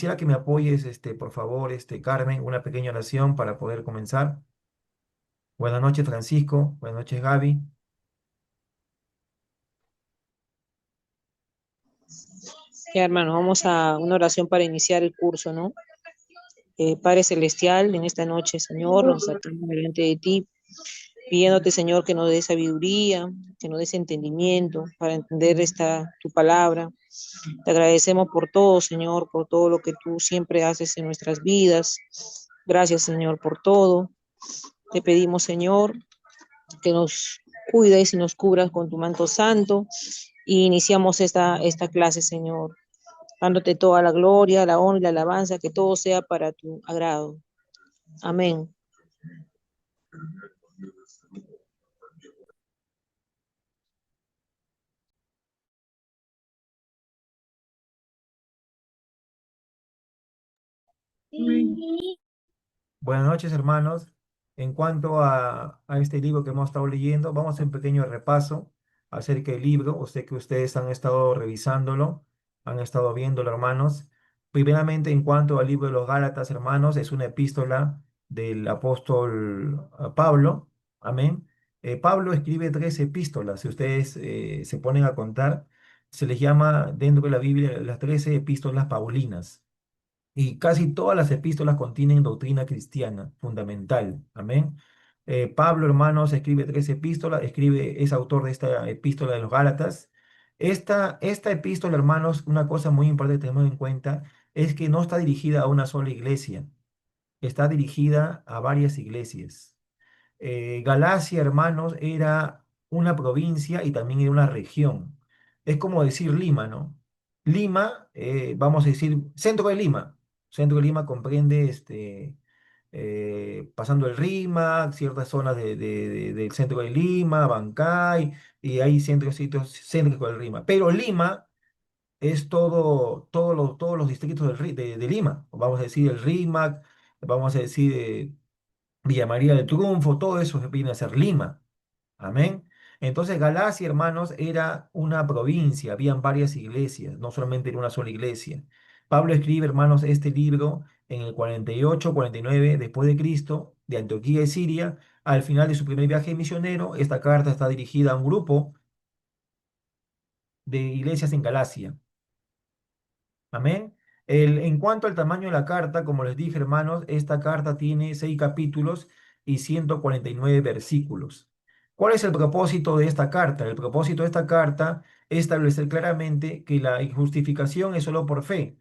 Quisiera que me apoyes, por favor, Carmen, una pequeña oración para poder comenzar. Buenas noches, Francisco. Buenas noches, Gaby. Ya, hermano, vamos a una oración para iniciar el curso, ¿no? Padre Celestial, en esta noche, Señor, nos sacamos delante de ti, pidiéndote, Señor, que nos des sabiduría, que nos des entendimiento para entender tu palabra. Te agradecemos por todo, Señor, por todo lo que tú siempre haces en nuestras vidas. Gracias, Señor, por todo. Te pedimos, Señor, que nos cuides y nos cubras con tu manto santo. Y iniciamos esta clase, Señor, dándote toda la gloria, la honra y la alabanza, que todo sea para tu agrado. Amén. Buenas noches, hermanos. En cuanto a este libro que hemos estado leyendo, vamos a hacer un pequeño repaso acerca del libro. Sé que ustedes han estado revisándolo, han estado viéndolo, hermanos. Primeramente, en cuanto al libro de los Gálatas, hermanos, es una epístola del apóstol Pablo. Amén. Pablo escribe 13 epístolas. Si ustedes se ponen a contar, se les llama dentro de la Biblia las 13 epístolas paulinas. Y casi todas las epístolas contienen doctrina cristiana fundamental. Amén. Pablo, hermanos, escribe 3 epístolas, es autor de esta epístola de los Gálatas. Esta epístola, hermanos, una cosa muy importante que tenemos en cuenta es que no está dirigida a una sola iglesia, está dirigida a varias iglesias. Galacia, hermanos, era una provincia y también era una región. Es como decir Lima, ¿no? Lima, vamos a decir, centro de Lima. Centro de Lima comprende, pasando el Rímac, ciertas zonas del centro de Lima, Bancay, y hay sitios céntricos del Lima. Pero Lima es todos los distritos de Lima. Vamos a decir el Rímac, vamos a decir Villa María del Triunfo, todo eso viene a ser Lima. Amén. Entonces Galacia, hermanos, era una provincia, habían varias iglesias, no solamente era una sola iglesia. Pablo escribe, hermanos, este libro en el 48, 49 después de Cristo, de Antioquía de Siria, al final de su primer viaje misionero. Esta carta está dirigida a un grupo de iglesias en Galacia. Amén. En cuanto al tamaño de la carta, como les dije, hermanos, esta carta tiene 6 capítulos y 149 versículos. ¿Cuál es el propósito de esta carta? El propósito de esta carta es establecer claramente que la justificación es solo por fe.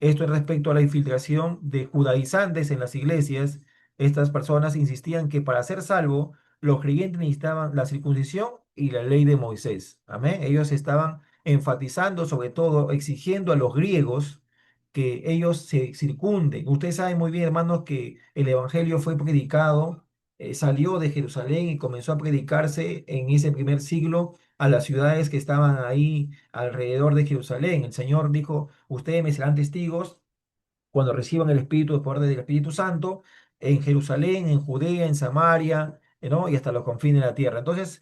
Esto es respecto a la infiltración de judaizantes en las iglesias. Estas personas insistían que para ser salvo, los creyentes necesitaban la circuncisión y la ley de Moisés. Amén. Ellos estaban enfatizando, sobre todo, exigiendo a los griegos que ellos se circunden. Ustedes saben muy bien, hermanos, que el evangelio fue predicado, salió de Jerusalén y comenzó a predicarse en ese primer siglo a las ciudades que estaban ahí alrededor de Jerusalén. El Señor dijo: ustedes me serán testigos cuando reciban el Espíritu, de poder del Espíritu Santo, en Jerusalén, en Judea, en Samaria, ¿no? Y hasta los confines de la tierra. Entonces,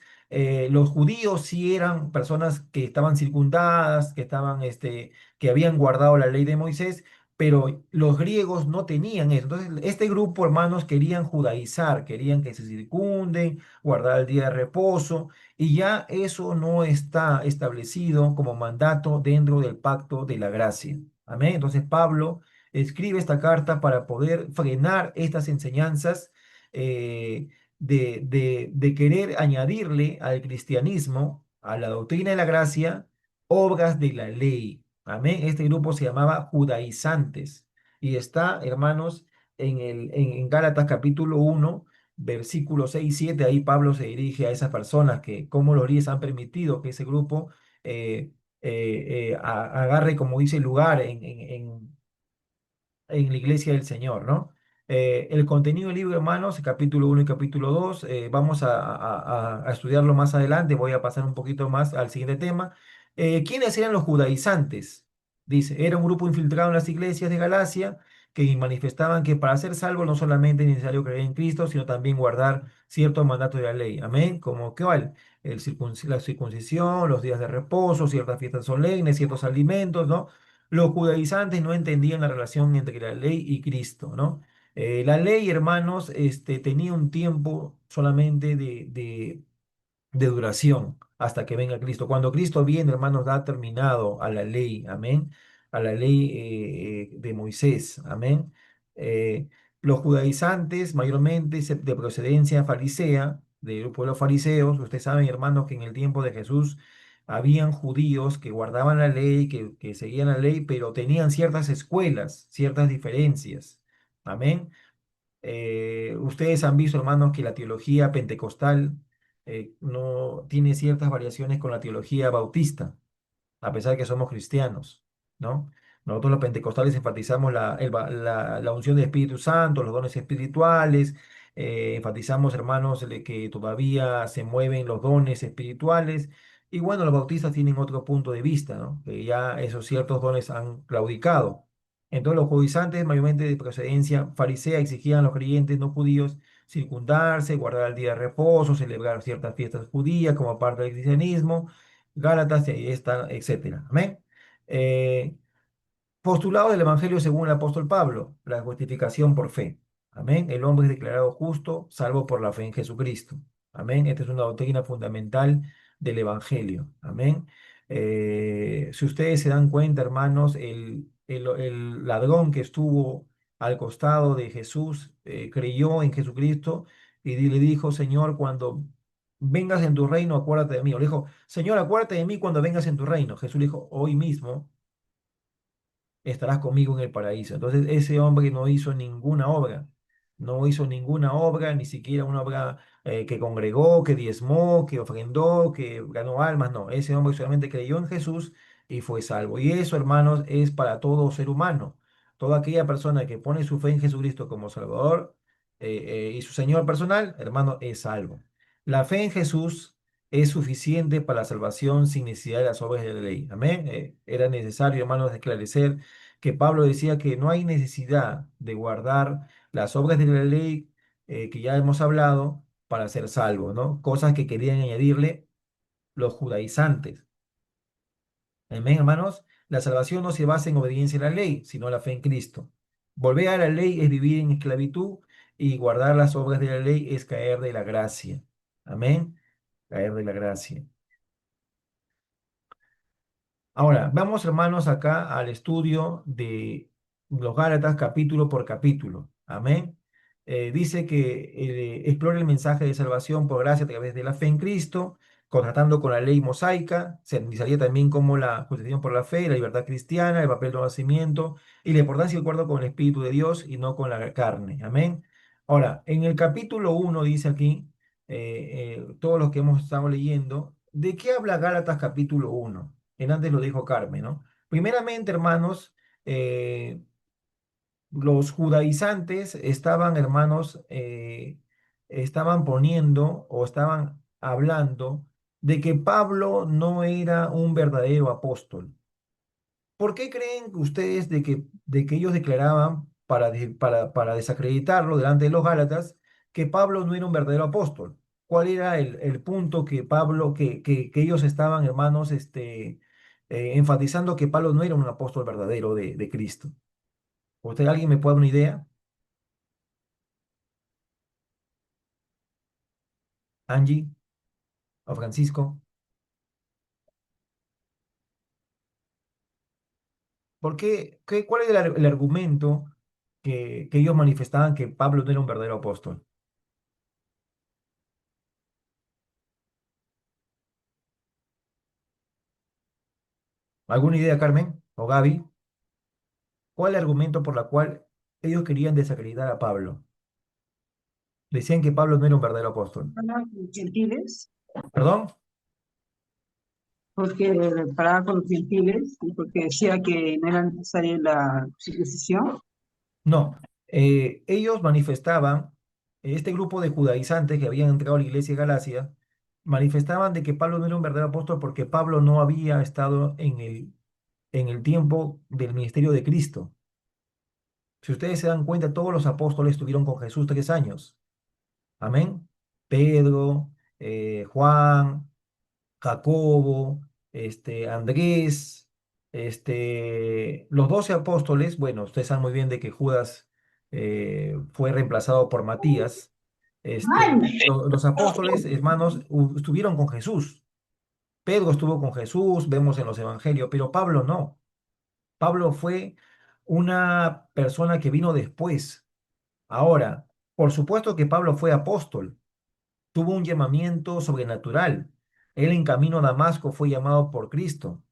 los judíos sí eran personas que estaban circundadas, que habían guardado la ley de Moisés, pero los griegos no tenían eso. Entonces, este grupo, hermanos, querían judaizar, querían que se circunden, guardar el día de reposo, y ya eso no está establecido como mandato dentro del pacto de la gracia. Amén. Entonces, Pablo escribe esta carta para poder frenar estas enseñanzas, de querer añadirle al cristianismo, a la doctrina de la gracia, obras de la ley. Amén. Este grupo se llamaba judaizantes y está, hermanos, en Gálatas capítulo 1, versículos 6 y 7. Ahí Pablo se dirige a esas personas que, como los líderes han permitido que ese grupo agarre, como dice, lugar en la iglesia del Señor, ¿no? El contenido del libro, hermanos, capítulo 1 y capítulo 2, vamos a estudiarlo más adelante. Voy a pasar un poquito más al siguiente tema. ¿Quiénes eran los judaizantes? Dice, era un grupo infiltrado en las iglesias de Galacia que manifestaban que para ser salvo no solamente es necesario creer en Cristo, sino también guardar ciertos mandatos de la ley. Amén. Como que cuál, la circuncisión, los días de reposo, ciertas fiestas solemnes, ciertos alimentos, ¿no? Los judaizantes no entendían la relación entre la ley y Cristo, ¿no? La ley, hermanos, tenía un tiempo solamente de duración hasta que venga Cristo. Cuando Cristo viene, hermanos, da terminado a la ley, amén, a la ley de Moisés, amén. Eh, los judaizantes, mayormente de procedencia farisea, del pueblo fariseos, ustedes saben, hermanos, que en el tiempo de Jesús habían judíos que guardaban la ley, que seguían la ley, pero tenían ciertas escuelas, ciertas diferencias. Amén. Ustedes han visto, hermanos, que la teología pentecostal no tiene ciertas variaciones con la teología bautista a pesar de que somos cristianos, ¿no? Nosotros los pentecostales enfatizamos la unción del Espíritu Santo, los dones espirituales, enfatizamos, hermanos, de que todavía se mueven los dones espirituales, y bueno, los bautistas tienen otro punto de vista, ¿no? Que ya esos ciertos dones han claudicado. Entonces los judaizantes, mayormente de procedencia farisea, exigían a los creyentes no judíos circundarse, guardar el día de reposo, celebrar ciertas fiestas judías como parte del cristianismo. Gálatas, y ahí está, etcétera. Amén. Eh, Postulado del Evangelio según el apóstol Pablo, la justificación por fe. Amén. El hombre es declarado justo, salvo por la fe en Jesucristo. Amén. Esta es una doctrina fundamental del Evangelio. Amén. Si ustedes se dan cuenta, hermanos, el ladrón que estuvo al costado de Jesús creyó en Jesucristo y le dijo, Señor, cuando vengas en tu reino, acuérdate de mí. O le dijo, Señor, acuérdate de mí cuando vengas en tu reino. Jesús le dijo, hoy mismo estarás conmigo en el paraíso. Entonces ese hombre no hizo ninguna obra, no hizo ninguna obra, ni siquiera una obra que congregó, que diezmó, que ofrendó, que ganó almas, no, ese hombre solamente creyó en Jesús y fue salvo. Y eso, hermanos, es para todo ser humano. Toda aquella persona que pone su fe en Jesucristo como Salvador y su Señor personal, hermano, es salvo. La fe en Jesús es suficiente para la salvación sin necesidad de las obras de la ley. Amén. Era necesario, hermanos, esclarecer que Pablo decía que no hay necesidad de guardar las obras de la ley que ya hemos hablado para ser salvo, ¿no? Cosas que querían añadirle los judaizantes. Amén, hermanos. La salvación no se basa en obediencia a la ley, sino la fe en Cristo. Volver a la ley es vivir en esclavitud y guardar las obras de la ley es caer de la gracia. Amén. Caer de la gracia. Ahora, vamos hermanos acá al estudio de los Gálatas capítulo por capítulo. Amén. Dice que explora el mensaje de salvación por gracia a través de la fe en Cristo, contrastando con la ley mosaica, se analizaría también como la justificación por la fe, la libertad cristiana, el papel del nacimiento y la importancia de acuerdo con el Espíritu de Dios y no con la carne. Amén. Ahora, en el capítulo 1 dice aquí, todos los que hemos estado leyendo, ¿de qué habla Gálatas capítulo 1? En antes lo dijo Carmen, ¿no? Primeramente, hermanos, eh, los judaizantes estaban, hermanos, estaban poniendo o estaban hablando de que Pablo no era un verdadero apóstol. ¿Por qué creen ustedes de que ellos declaraban para desacreditarlo delante de los Gálatas que Pablo no era un verdadero apóstol? ¿Cuál era el punto que Pablo, que ellos estaban, hermanos, enfatizando que Pablo no era un apóstol verdadero de Cristo? ¿Usted, alguien me puede dar una idea? Angie o Francisco. ¿Por qué, cuál era el argumento que ellos manifestaban que Pablo no era un verdadero apóstol? ¿Alguna idea, Carmen o Gaby? ¿Cuál es el argumento por la cual ellos querían desacreditar a Pablo? Decían que Pablo no era un verdadero apóstol. Los gentiles, ¿Perdón? porque paraba con los gentiles y porque decía que no era necesaria la circuncisión. No. Ellos manifestaban, este grupo de judaizantes que habían entrado a la iglesia de Galacia, manifestaban de que Pablo no era un verdadero apóstol porque Pablo no había estado en el tiempo del ministerio de Cristo. Si ustedes se dan cuenta, todos los apóstoles estuvieron con Jesús 3 años. Amén. Pedro, Juan, Jacobo, Andrés. Los 12 apóstoles, bueno, ustedes saben muy bien de que Judas fue reemplazado por Matías. Los apóstoles, hermanos, estuvieron con Jesús. Pedro estuvo con Jesús, vemos en los evangelios, pero Pablo no. Pablo fue una persona que vino después. Ahora, por supuesto que Pablo fue apóstol, tuvo un llamamiento sobrenatural. Él en camino a Damasco fue llamado por Cristo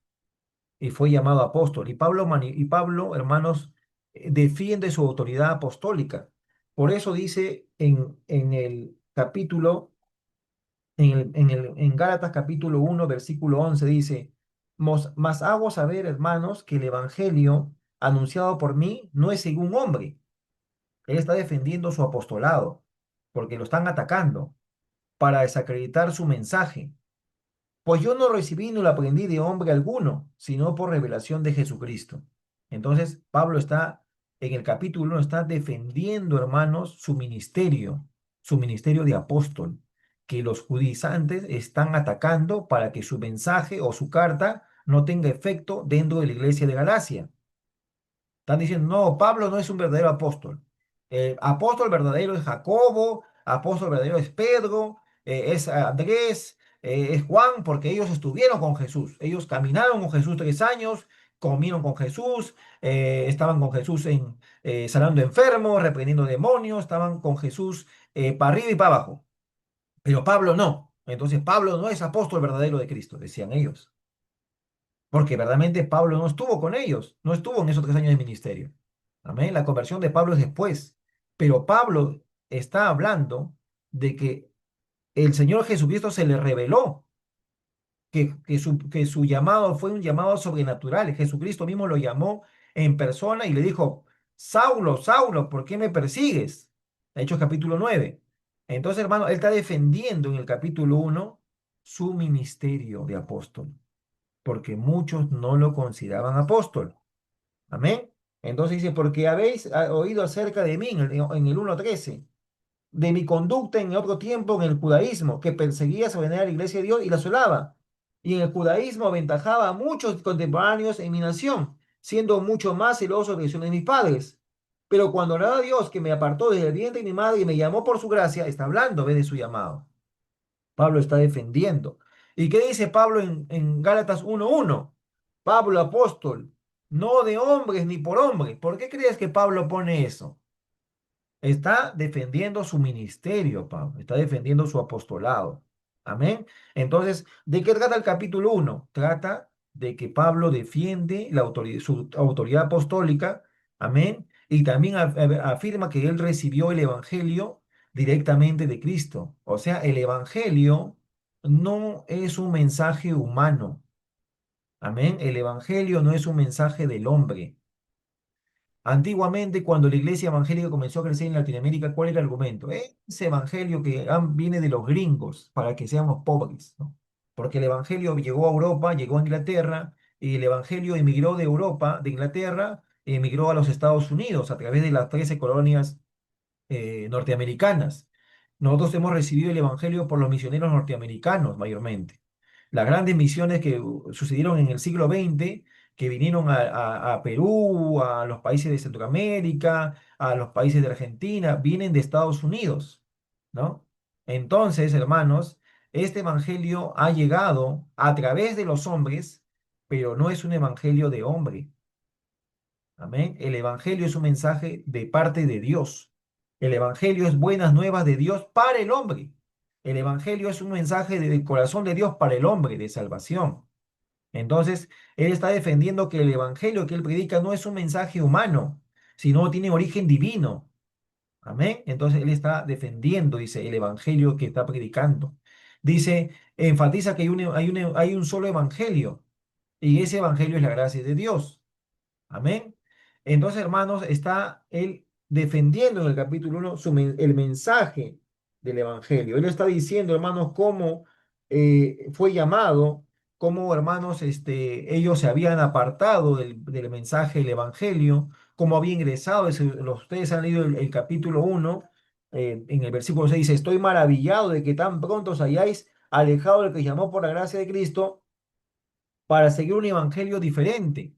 y fue llamado apóstol. Y Pablo, hermanos, defiende su autoridad apostólica. Por eso dice en el capítulo, en Gálatas capítulo 1 versículo 11 dice, Mas hago saber, hermanos, que el evangelio anunciado por mí no es según hombre. Él está defendiendo su apostolado, porque lo están atacando para desacreditar su mensaje. Pues yo no recibí ni lo aprendí de hombre alguno, sino por revelación de Jesucristo. Entonces, Pablo está en el capítulo 1, está defendiendo, hermanos, su ministerio de apóstol, que los judaizantes están atacando para que su mensaje o su carta no tenga efecto dentro de la iglesia de Galacia. Están diciendo, no, Pablo no es un verdadero apóstol. Apóstol verdadero es Jacobo, apóstol verdadero es Pedro, es Andrés, es Juan, porque ellos estuvieron con Jesús. Ellos caminaron con Jesús 3 años, comieron con Jesús, estaban con Jesús sanando enfermos, reprendiendo demonios, estaban con Jesús para arriba y para abajo. Pero Pablo no. Entonces Pablo no es apóstol verdadero de Cristo, decían ellos. Porque verdaderamente Pablo no estuvo con ellos, no estuvo en esos 3 años de ministerio. Amén. La conversión de Pablo es después. Pero Pablo está hablando de que el Señor Jesucristo se le reveló, que su llamado fue un llamado sobrenatural. Jesucristo mismo lo llamó en persona y le dijo, Saulo, Saulo, ¿por qué me persigues? Hechos capítulo 9. Entonces, hermano, él está defendiendo en el capítulo 1 su ministerio de apóstol porque muchos no lo consideraban apóstol. Amén. Entonces dice, porque habéis oído acerca de mí en el 1:13, de mi conducta en otro tiempo en el judaísmo, que perseguía sostener a la iglesia de Dios y la asolaba. Y en el judaísmo aventajaba a muchos contemporáneos en mi nación, siendo mucho más celoso de la elección de mis padres. Pero cuando oraba a Dios que me apartó desde el vientre de mi madre y me llamó por su gracia, está hablando, ve de su llamado. Pablo está defendiendo. ¿Y qué dice Pablo en Gálatas 1:1? Pablo apóstol, no de hombres ni por hombres. ¿Por qué crees que Pablo pone eso? Está defendiendo su ministerio, Pablo. Está defendiendo su apostolado. Amén. Entonces, ¿de qué trata el capítulo 1? Trata de que Pablo defiende su autoridad apostólica. Amén. Y también afirma que él recibió el evangelio directamente de Cristo. O sea, el evangelio no es un mensaje humano. Amén. El evangelio no es un mensaje del hombre. Antiguamente, cuando la iglesia evangélica comenzó a crecer en Latinoamérica, ¿cuál era el argumento? Ese evangelio que viene de los gringos para que seamos pobres, ¿no? Porque el evangelio llegó a Europa, llegó a Inglaterra, y el evangelio emigró de Europa, de Inglaterra, emigró a los Estados Unidos a través de las 13 colonias norteamericanas. Nosotros hemos recibido el Evangelio por los misioneros norteamericanos mayormente. Las grandes misiones que sucedieron en el siglo XX, que vinieron a Perú, a los países de Centroamérica, a los países de Argentina, vienen de Estados Unidos, ¿no? Entonces, hermanos, este Evangelio ha llegado a través de los hombres, pero no es un Evangelio de hombre. Amén. El Evangelio es un mensaje de parte de Dios. El Evangelio es buenas nuevas de Dios para el hombre. El Evangelio es un mensaje del corazón de Dios para el hombre, de salvación. Entonces, él está defendiendo que el Evangelio que él predica no es un mensaje humano, sino tiene origen divino. Amén. Entonces, él está defendiendo, dice, el Evangelio que está predicando. Dice, enfatiza que hay un solo Evangelio, y ese Evangelio es la gracia de Dios. Amén. Entonces, hermanos, está él defendiendo en el capítulo 1 el mensaje del Evangelio. Él está diciendo, hermanos, cómo fue llamado, cómo, hermanos, ellos se habían apartado del mensaje del Evangelio, cómo había ingresado. Ustedes han leído el capítulo 1, en el versículo 6 dice, estoy maravillado de que tan pronto os hayáis alejado del que os llamó por la gracia de Cristo para seguir un evangelio diferente.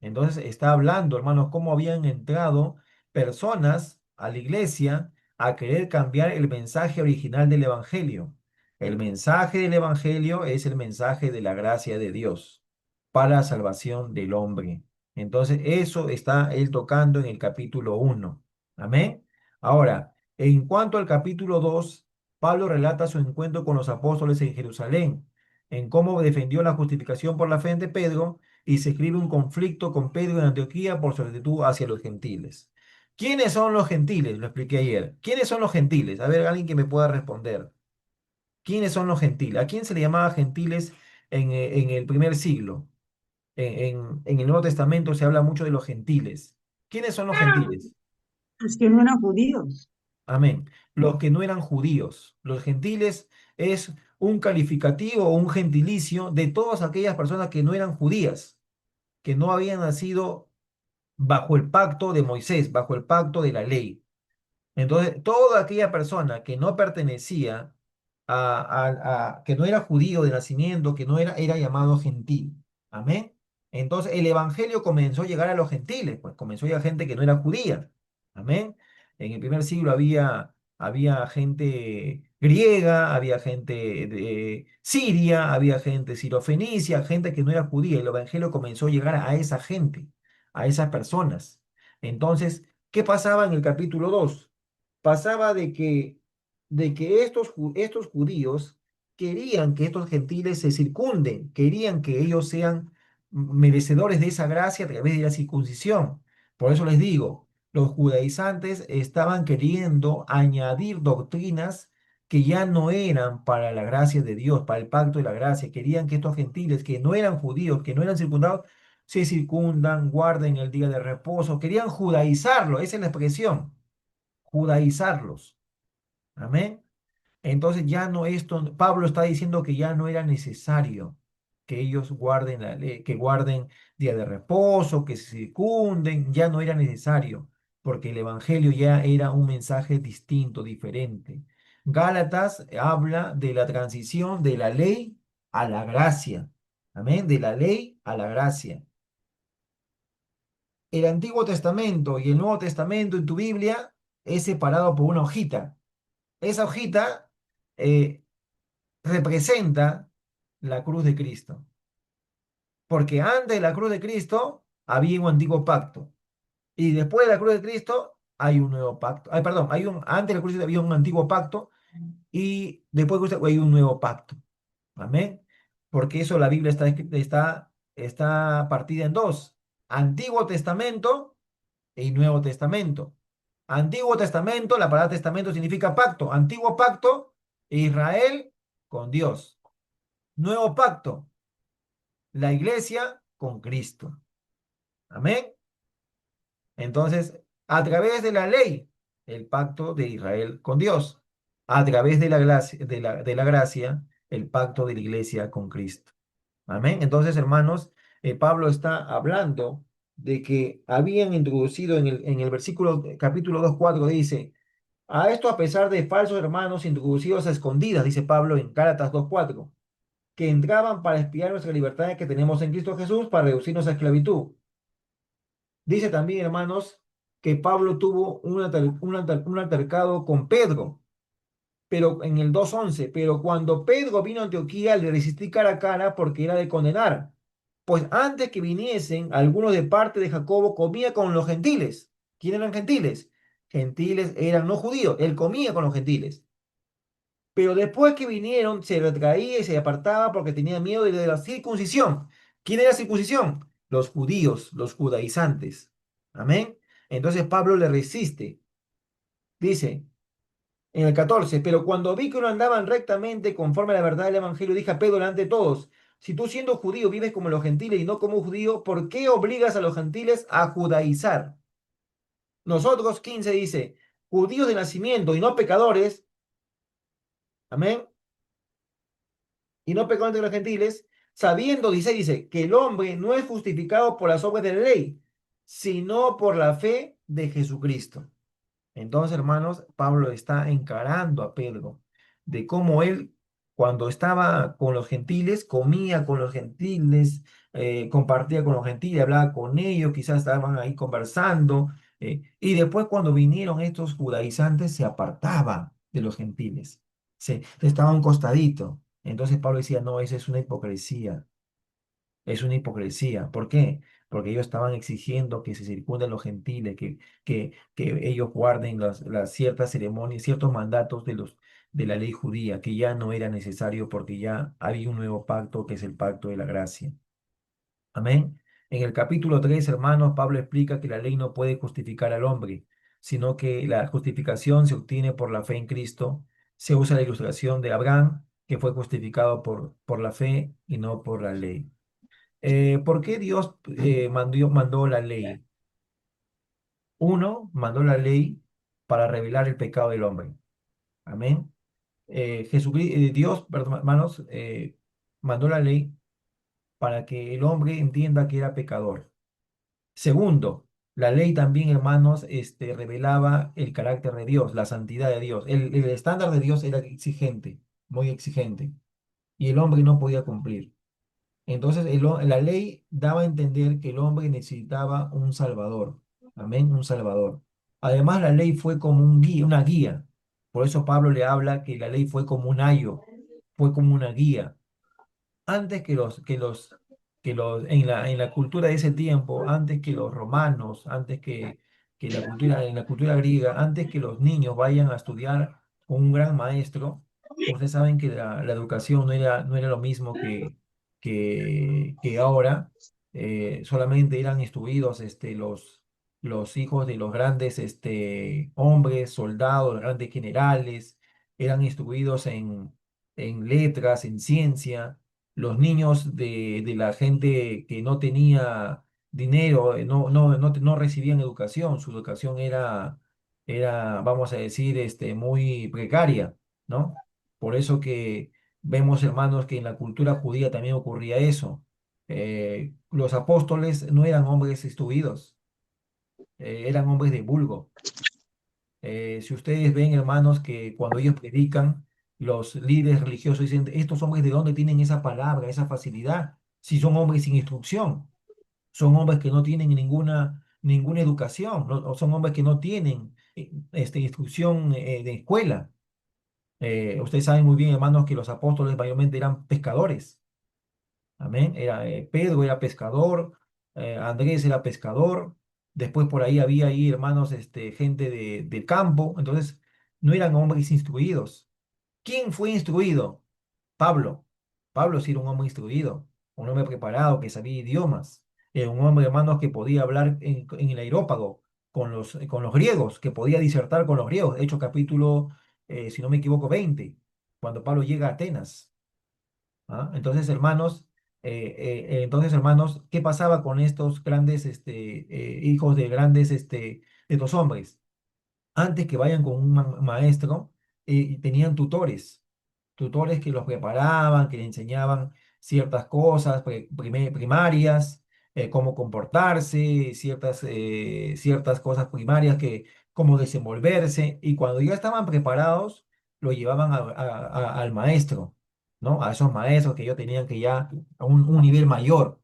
Entonces está hablando, hermanos, cómo habían entrado personas a la iglesia a querer cambiar el mensaje original del evangelio. El mensaje del evangelio es el mensaje de la gracia de Dios para la salvación del hombre. Entonces, eso está él tocando en el capítulo 1. Amén. Ahora, en cuanto al capítulo 2, Pablo relata su encuentro con los apóstoles en Jerusalén, en cómo defendió la justificación por la fe de Pedro y se escribe un conflicto con Pedro en Antioquía por su actitud hacia los gentiles. ¿Quiénes son los gentiles? Lo expliqué ayer. ¿Quiénes son los gentiles? A ver, alguien que me pueda responder. ¿Quiénes son los gentiles? ¿A quién se le llamaba gentiles en el primer siglo? En el Nuevo Testamento se habla mucho de los gentiles. ¿Quiénes son los gentiles? Es que no eran judíos. Amén. Los que no eran judíos. Los gentiles es un calificativo o un gentilicio de todas aquellas personas que no eran judías, que no habían nacido bajo el pacto de Moisés, bajo el pacto de la ley. Entonces, toda aquella persona que no pertenecía que no era judío de nacimiento, que no era, era llamado gentil. Amén. Entonces, el evangelio comenzó a llegar a los gentiles, pues comenzó a llegar gente que no era judía. Amén. En el primer siglo había gente griega, había gente de Siria, había gente sirofenicia, gente que no era judía. El evangelio comenzó a llegar a esa gente, a esas personas. Entonces, ¿qué pasaba en el capítulo 2? Pasaba de que estos judíos querían que estos gentiles se circunden, querían que ellos sean merecedores de esa gracia a través de la circuncisión. Por eso les digo, los judaizantes estaban queriendo añadir doctrinas que ya no eran para la gracia de Dios, para el pacto de la gracia. Querían que estos gentiles que no eran judíos, que no eran circundados, se circundan, guarden el día de reposo. Querían judaizarlo, esa es la expresión, judaizarlos. Amén. Entonces ya no esto, Pablo está diciendo que ya no era necesario que ellos guarden la ley, que guarden día de reposo, que se circunden, ya no era necesario, porque el evangelio ya era un mensaje distinto, diferente. Gálatas habla de la transición de la ley a la gracia. Amén, de la ley a la gracia. El Antiguo Testamento y el Nuevo Testamento en tu Biblia es separado por una hojita. Esa hojita eh, representa la cruz de Cristo, porque antes de la cruz de Cristo había un antiguo pacto y después de la cruz de Cristo hay un nuevo pacto. Ay, perdón, antes de la cruz de Cristo había un antiguo pacto y después de Cristo hay un nuevo pacto. Amén. Porque eso la Biblia está partida en dos: Antiguo Testamento y Nuevo Testamento. Antiguo Testamento, la palabra testamento significa pacto. Antiguo pacto, Israel con Dios. Nuevo pacto, la iglesia con Cristo. Amén. Entonces, a través de la ley, el pacto de Israel con Dios. A través de la gracia, de la gracia, el pacto de la iglesia con Cristo. Amén. Entonces, hermanos, Pablo está hablando de que habían introducido en el versículo, capítulo 2:4 dice, a esto a pesar de falsos hermanos introducidos a escondidas, dice Pablo en Gálatas 2:4, que entraban para espiar nuestra libertad que tenemos en Cristo Jesús para reducirnos a esclavitud. Dice también, hermanos, que Pablo tuvo un altercado con Pedro, pero en el 2:11, pero cuando Pedro vino a Antioquía le resistí cara a cara porque era de condenar, pues antes que viniesen algunos de parte de Jacobo comía con los gentiles. ¿Quién eran gentiles? Gentiles eran no judíos, él comía con los gentiles. Pero después que vinieron, se retraía y se apartaba porque tenía miedo de la circuncisión. ¿Quién era la circuncisión? Los judíos, los judaizantes. Amén. Entonces Pablo le resiste. Dice en el 14, pero cuando vi que no andaban rectamente conforme a la verdad del Evangelio, dije a Pedro delante de todos, si tú siendo judío vives como los gentiles y no como judío, ¿por qué obligas a los gentiles a judaizar? Nosotros, 15 dice, judíos de nacimiento y no pecadores, amén, y no pecadores de los gentiles, sabiendo, dice, que el hombre no es justificado por las obras de la ley, sino por la fe de Jesucristo. Entonces, hermanos, Pablo está encarando a Pedro de cómo él cuando estaba con los gentiles, comía con los gentiles, compartía con los gentiles, hablaba con ellos, quizás estaban ahí conversando, y después cuando vinieron estos judaizantes, se apartaba de los gentiles, se estaba a un costadito. Entonces Pablo decía, no, esa es una hipocresía. Es una hipocresía. ¿Por qué? Porque ellos estaban exigiendo que se circunden los gentiles, que ellos guarden las ciertas ceremonias, ciertos mandatos de la ley judía, que ya no era necesario porque ya había un nuevo pacto que es el pacto de la gracia. Amén. En el capítulo 3, hermanos, Pablo explica que la ley no puede justificar al hombre, sino que la justificación se obtiene por la fe en Cristo. Se usa la ilustración de Abraham, que fue justificado por la fe y no por la ley. ¿Por qué Dios mandó la ley? Uno, mandó la ley para revelar el pecado del hombre. Amén. Dios, perdón, hermanos, mandó la ley para que el hombre entienda que era pecador. Segundo, la ley también, hermanos, revelaba el carácter de Dios, la santidad de Dios. El estándar de Dios era exigente, muy exigente, y el hombre no podía cumplir. Entonces, la ley daba a entender que el hombre necesitaba un salvador. Amén, un salvador. Además, la ley fue como un guía, una guía. Por eso Pablo le habla que la ley fue como un ayo, fue como una guía antes en la cultura de ese tiempo, antes que los romanos, antes que en la cultura griega, antes que los niños vayan a estudiar con un gran maestro, ustedes saben que la educación no era lo mismo que ahora. Solamente eran instruidos los hijos de los grandes hombres, soldados, grandes generales, eran instruidos en letras, en ciencia. Los niños de la gente que no tenía dinero, no recibían educación, su educación era, vamos a decir, muy precaria, ¿no? Por eso que vemos, hermanos, que en la cultura judía también ocurría eso. Los apóstoles no eran hombres instruidos, eran hombres de vulgo. Si ustedes ven, hermanos, que cuando ellos predican, los líderes religiosos dicen, estos hombres de dónde tienen esa palabra, esa facilidad, si son hombres sin instrucción, son hombres que no tienen ninguna educación, o son hombres que no tienen instrucción de escuela. Ustedes saben muy bien, hermanos, que los apóstoles mayormente eran pescadores. Amén. Pedro era pescador, Andrés era pescador, después por ahí había ahí hermanos, gente del campo, entonces no eran hombres instruidos. ¿Quién fue instruido? Pablo. Pablo sí era un hombre instruido, un hombre preparado que sabía idiomas, un hombre, hermanos, que podía hablar en el aerópago con los griegos, que podía disertar con los griegos. Hechos capítulo, si no me equivoco, 20, cuando Pablo llega a Atenas. ¿Ah? Entonces, hermanos, ¿qué pasaba con estos grandes hijos de grandes de estos hombres? Antes que vayan con un maestro, tenían tutores que los preparaban, que le enseñaban ciertas cosas primarias, cómo comportarse, ciertas cosas primarias, cómo desenvolverse, y cuando ya estaban preparados, lo llevaban al maestro, ¿no? A esos maestros que ellos tenían que ya a un nivel mayor.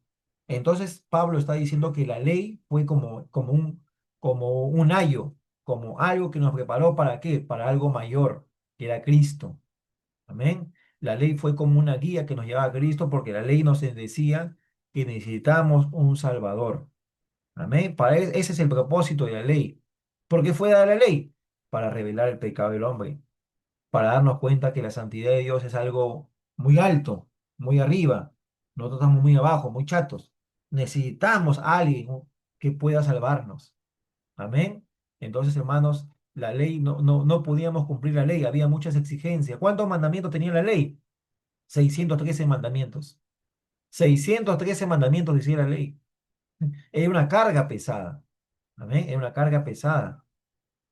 Entonces, Pablo está diciendo que la ley fue como un ayo, como algo que nos preparó para qué, para algo mayor, que era Cristo. Amén. La ley fue como una guía que nos llevaba a Cristo porque la ley nos decía que necesitamos un Salvador. Amén. Ese es el propósito de la ley. ¿Por qué fue dada la ley? Para revelar el pecado del hombre, para darnos cuenta que la santidad de Dios es algo muy alto, muy arriba. Nosotros estamos muy abajo, muy chatos. Necesitamos a alguien que pueda salvarnos. Amén. Entonces, hermanos, la ley, no podíamos cumplir la ley, había muchas exigencias. ¿Cuántos mandamientos tenía la ley? 613 mandamientos. 613 mandamientos decía la ley. Era una carga pesada. Amén. Era una carga pesada.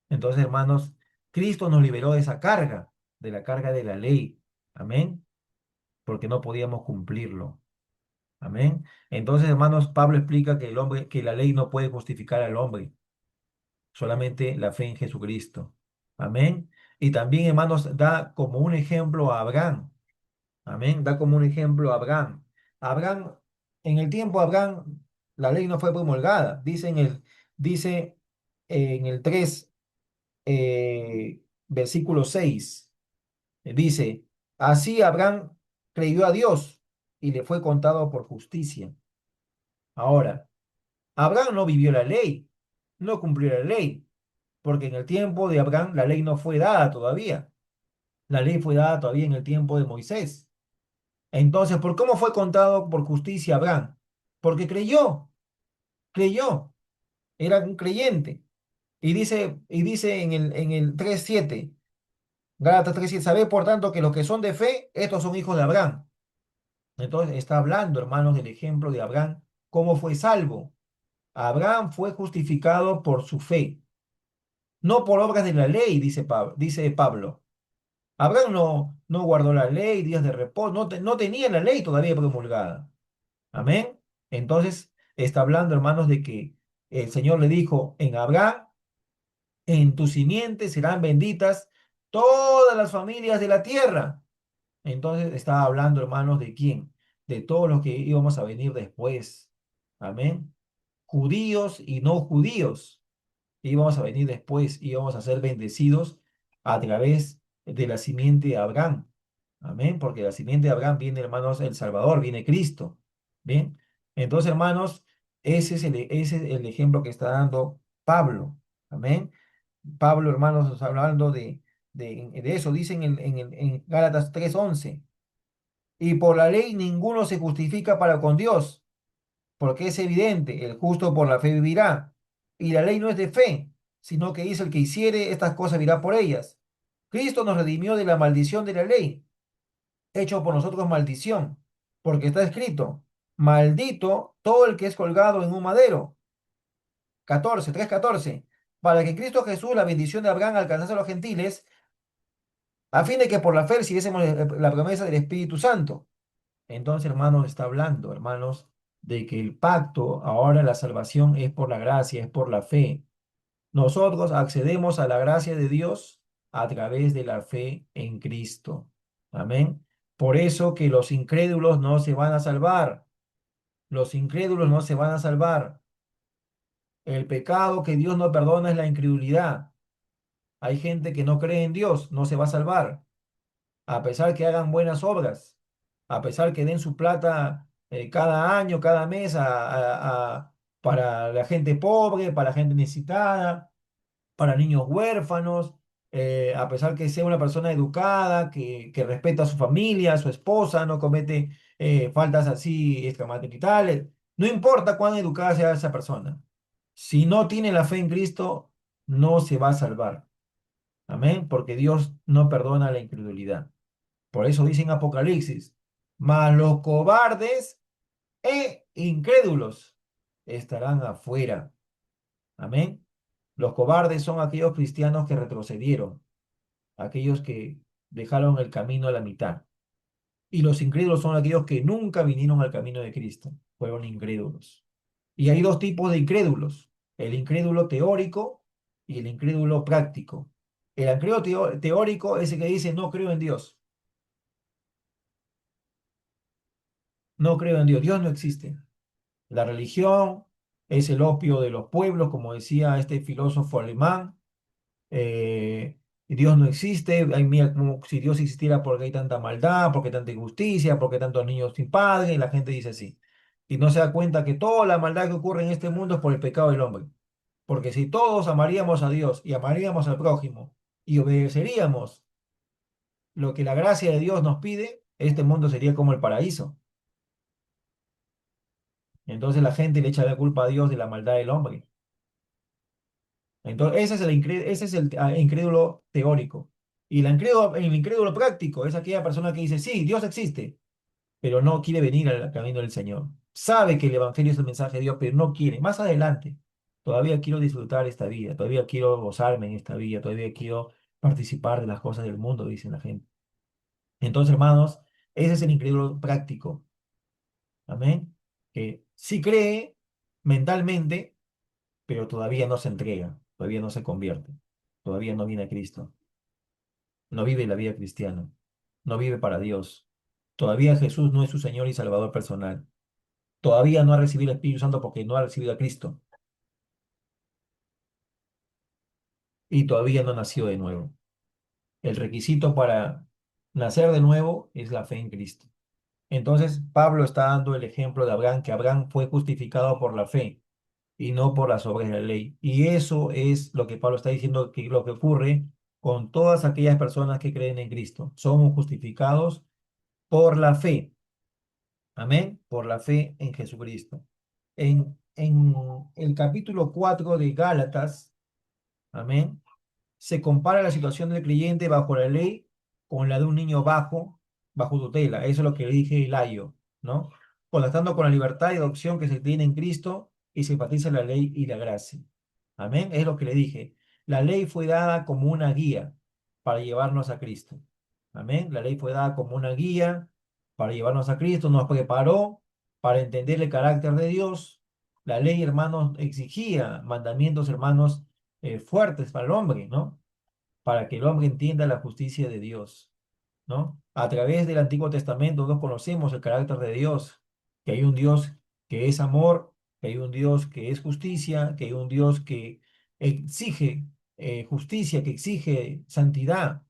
Entonces, hermanos, Cristo nos liberó de esa carga, de la carga de la ley. Amén. Porque no podíamos cumplirlo. Amén. Entonces, hermanos, Pablo explica que la ley no puede justificar al hombre, solamente la fe en Jesucristo. Amén. Y también, hermanos, da como un ejemplo a Abraham. Amén. Da como un ejemplo a Abraham. Abraham, en el tiempo de Abraham, la ley no fue promulgada. Dice en el 3 versículo 6 dice, así Abraham creyó a Dios y le fue contado por justicia. Ahora, Abraham no vivió la ley, no cumplió la ley, porque en el tiempo de Abraham la ley no fue dada todavía. La ley fue dada todavía en el tiempo de Moisés. Entonces, ¿por cómo fue contado por justicia Abraham? Porque creyó, era un creyente. Y dice en el 3:7, Gálatas 3:7, sabe por tanto que los que son de fe, estos son hijos de Abraham. Entonces está hablando, hermanos, del ejemplo de Abraham, cómo fue salvo. Abraham fue justificado por su fe, no por obras de la ley, dice Pablo. Abraham no guardó la ley, días de reposo, no tenía la ley todavía promulgada. Amén. Entonces está hablando, hermanos, de que el Señor le dijo en Abraham, en tu simiente serán benditas todas las familias de la tierra. Entonces estaba hablando, hermanos, ¿de quién? De todos los que íbamos a venir después. Amén. Judíos y no judíos íbamos a venir después, íbamos a ser bendecidos a través de la simiente de Abraham. Amén, porque de la simiente de Abraham viene, hermanos, el Salvador, viene Cristo. Bien, entonces, hermanos, ese es el ejemplo que está dando Pablo. Amén. Pablo, hermanos, está hablando de eso, dice en Gálatas 3:11. Y por la ley ninguno se justifica para con Dios, porque es evidente, el justo por la fe vivirá. Y la ley no es de fe, sino que dice el que hiciere estas cosas vivirá por ellas. Cristo nos redimió de la maldición de la ley, hecho por nosotros maldición, porque está escrito, maldito todo el que es colgado en un madero. 3:14, para que Cristo Jesús, la bendición de Abraham, alcanzase a los gentiles, a fin de que por la fe recibiésemos la promesa del Espíritu Santo. Entonces, hermanos, está hablando, hermanos, de que el pacto, ahora la salvación es por la gracia, es por la fe. Nosotros accedemos a la gracia de Dios a través de la fe en Cristo. Amén. Por eso que los incrédulos no se van a salvar. Los incrédulos no se van a salvar. El pecado que Dios no perdona es la incredulidad. Hay gente que no cree en Dios, no se va a salvar, a pesar que hagan buenas obras, a pesar que den su plata cada año, cada mes para la gente pobre, para la gente necesitada, para niños huérfanos, a pesar que sea una persona educada, que respeta a su familia, a su esposa, no comete faltas así extramaritales. No importa cuán educada sea esa persona. Si no tiene la fe en Cristo, no se va a salvar. Amén. Porque Dios no perdona la incredulidad. Por eso dice en Apocalipsis, mas los cobardes e incrédulos estarán afuera. Amén. Los cobardes son aquellos cristianos que retrocedieron, aquellos que dejaron el camino a la mitad. Y los incrédulos son aquellos que nunca vinieron al camino de Cristo, fueron incrédulos. Y hay dos tipos de incrédulos, el incrédulo teórico y el incrédulo práctico. El incrédulo teórico es el que dice, no creo en Dios, no creo en Dios, Dios no existe. La religión es el opio de los pueblos, como decía este filósofo alemán. Dios no existe, ay, mira, como si Dios existiera porque hay tanta maldad, porque hay tanta injusticia, porque hay tantos niños sin padre, y la gente dice así. Y no se da cuenta que toda la maldad que ocurre en este mundo es por el pecado del hombre. Porque si todos amaríamos a Dios y amaríamos al prójimo y obedeceríamos lo que la gracia de Dios nos pide, este mundo sería como el paraíso. Entonces la gente le echa la culpa a Dios de la maldad del hombre. Entonces, ese es el incrédulo teórico. Y el incrédulo práctico es aquella persona que dice, sí, Dios existe, pero no quiere venir al camino del Señor. Sabe que el Evangelio es el mensaje de Dios, pero no quiere. Más adelante, todavía quiero disfrutar esta vida, todavía quiero gozarme en esta vida, todavía quiero participar de las cosas del mundo, dice la gente. Entonces, hermanos, ese es el incrédulo práctico. Amén. Que sí cree mentalmente, pero todavía no se entrega, todavía no se convierte, todavía no viene a Cristo, no vive la vida cristiana, no vive para Dios. Todavía Jesús no es su Señor y Salvador personal. Todavía no ha recibido el Espíritu Santo porque no ha recibido a Cristo. Y todavía no nació de nuevo. El requisito para nacer de nuevo es la fe en Cristo. Entonces, Pablo está dando el ejemplo de Abraham, que Abraham fue justificado por la fe y no por las obras de la ley. Y eso es lo que Pablo está diciendo, que lo que ocurre con todas aquellas personas que creen en Cristo. Somos justificados por la fe. Amén. Por la fe en Jesucristo. En el capítulo 4 de Gálatas, amén, se compara la situación del creyente bajo la ley con la de un niño bajo tutela. Eso es lo que le dije Hilario, ¿no? Contrastando con la libertad y adopción que se tiene en Cristo y se enfatiza la ley y la gracia. Amén. Es lo que le dije. La ley fue dada como una guía para llevarnos a Cristo. Amén. La ley fue dada como una guía para llevarnos a Cristo. Nos preparó para entender el carácter de Dios. La ley, hermanos, exigía mandamientos, hermanos, fuertes para el hombre, ¿no? Para que el hombre entienda la justicia de Dios, ¿no? A través del Antiguo Testamento nosotros conocemos el carácter de Dios, que hay un Dios que es amor, que hay un Dios que es justicia, que hay un Dios que exige justicia, que exige santidad.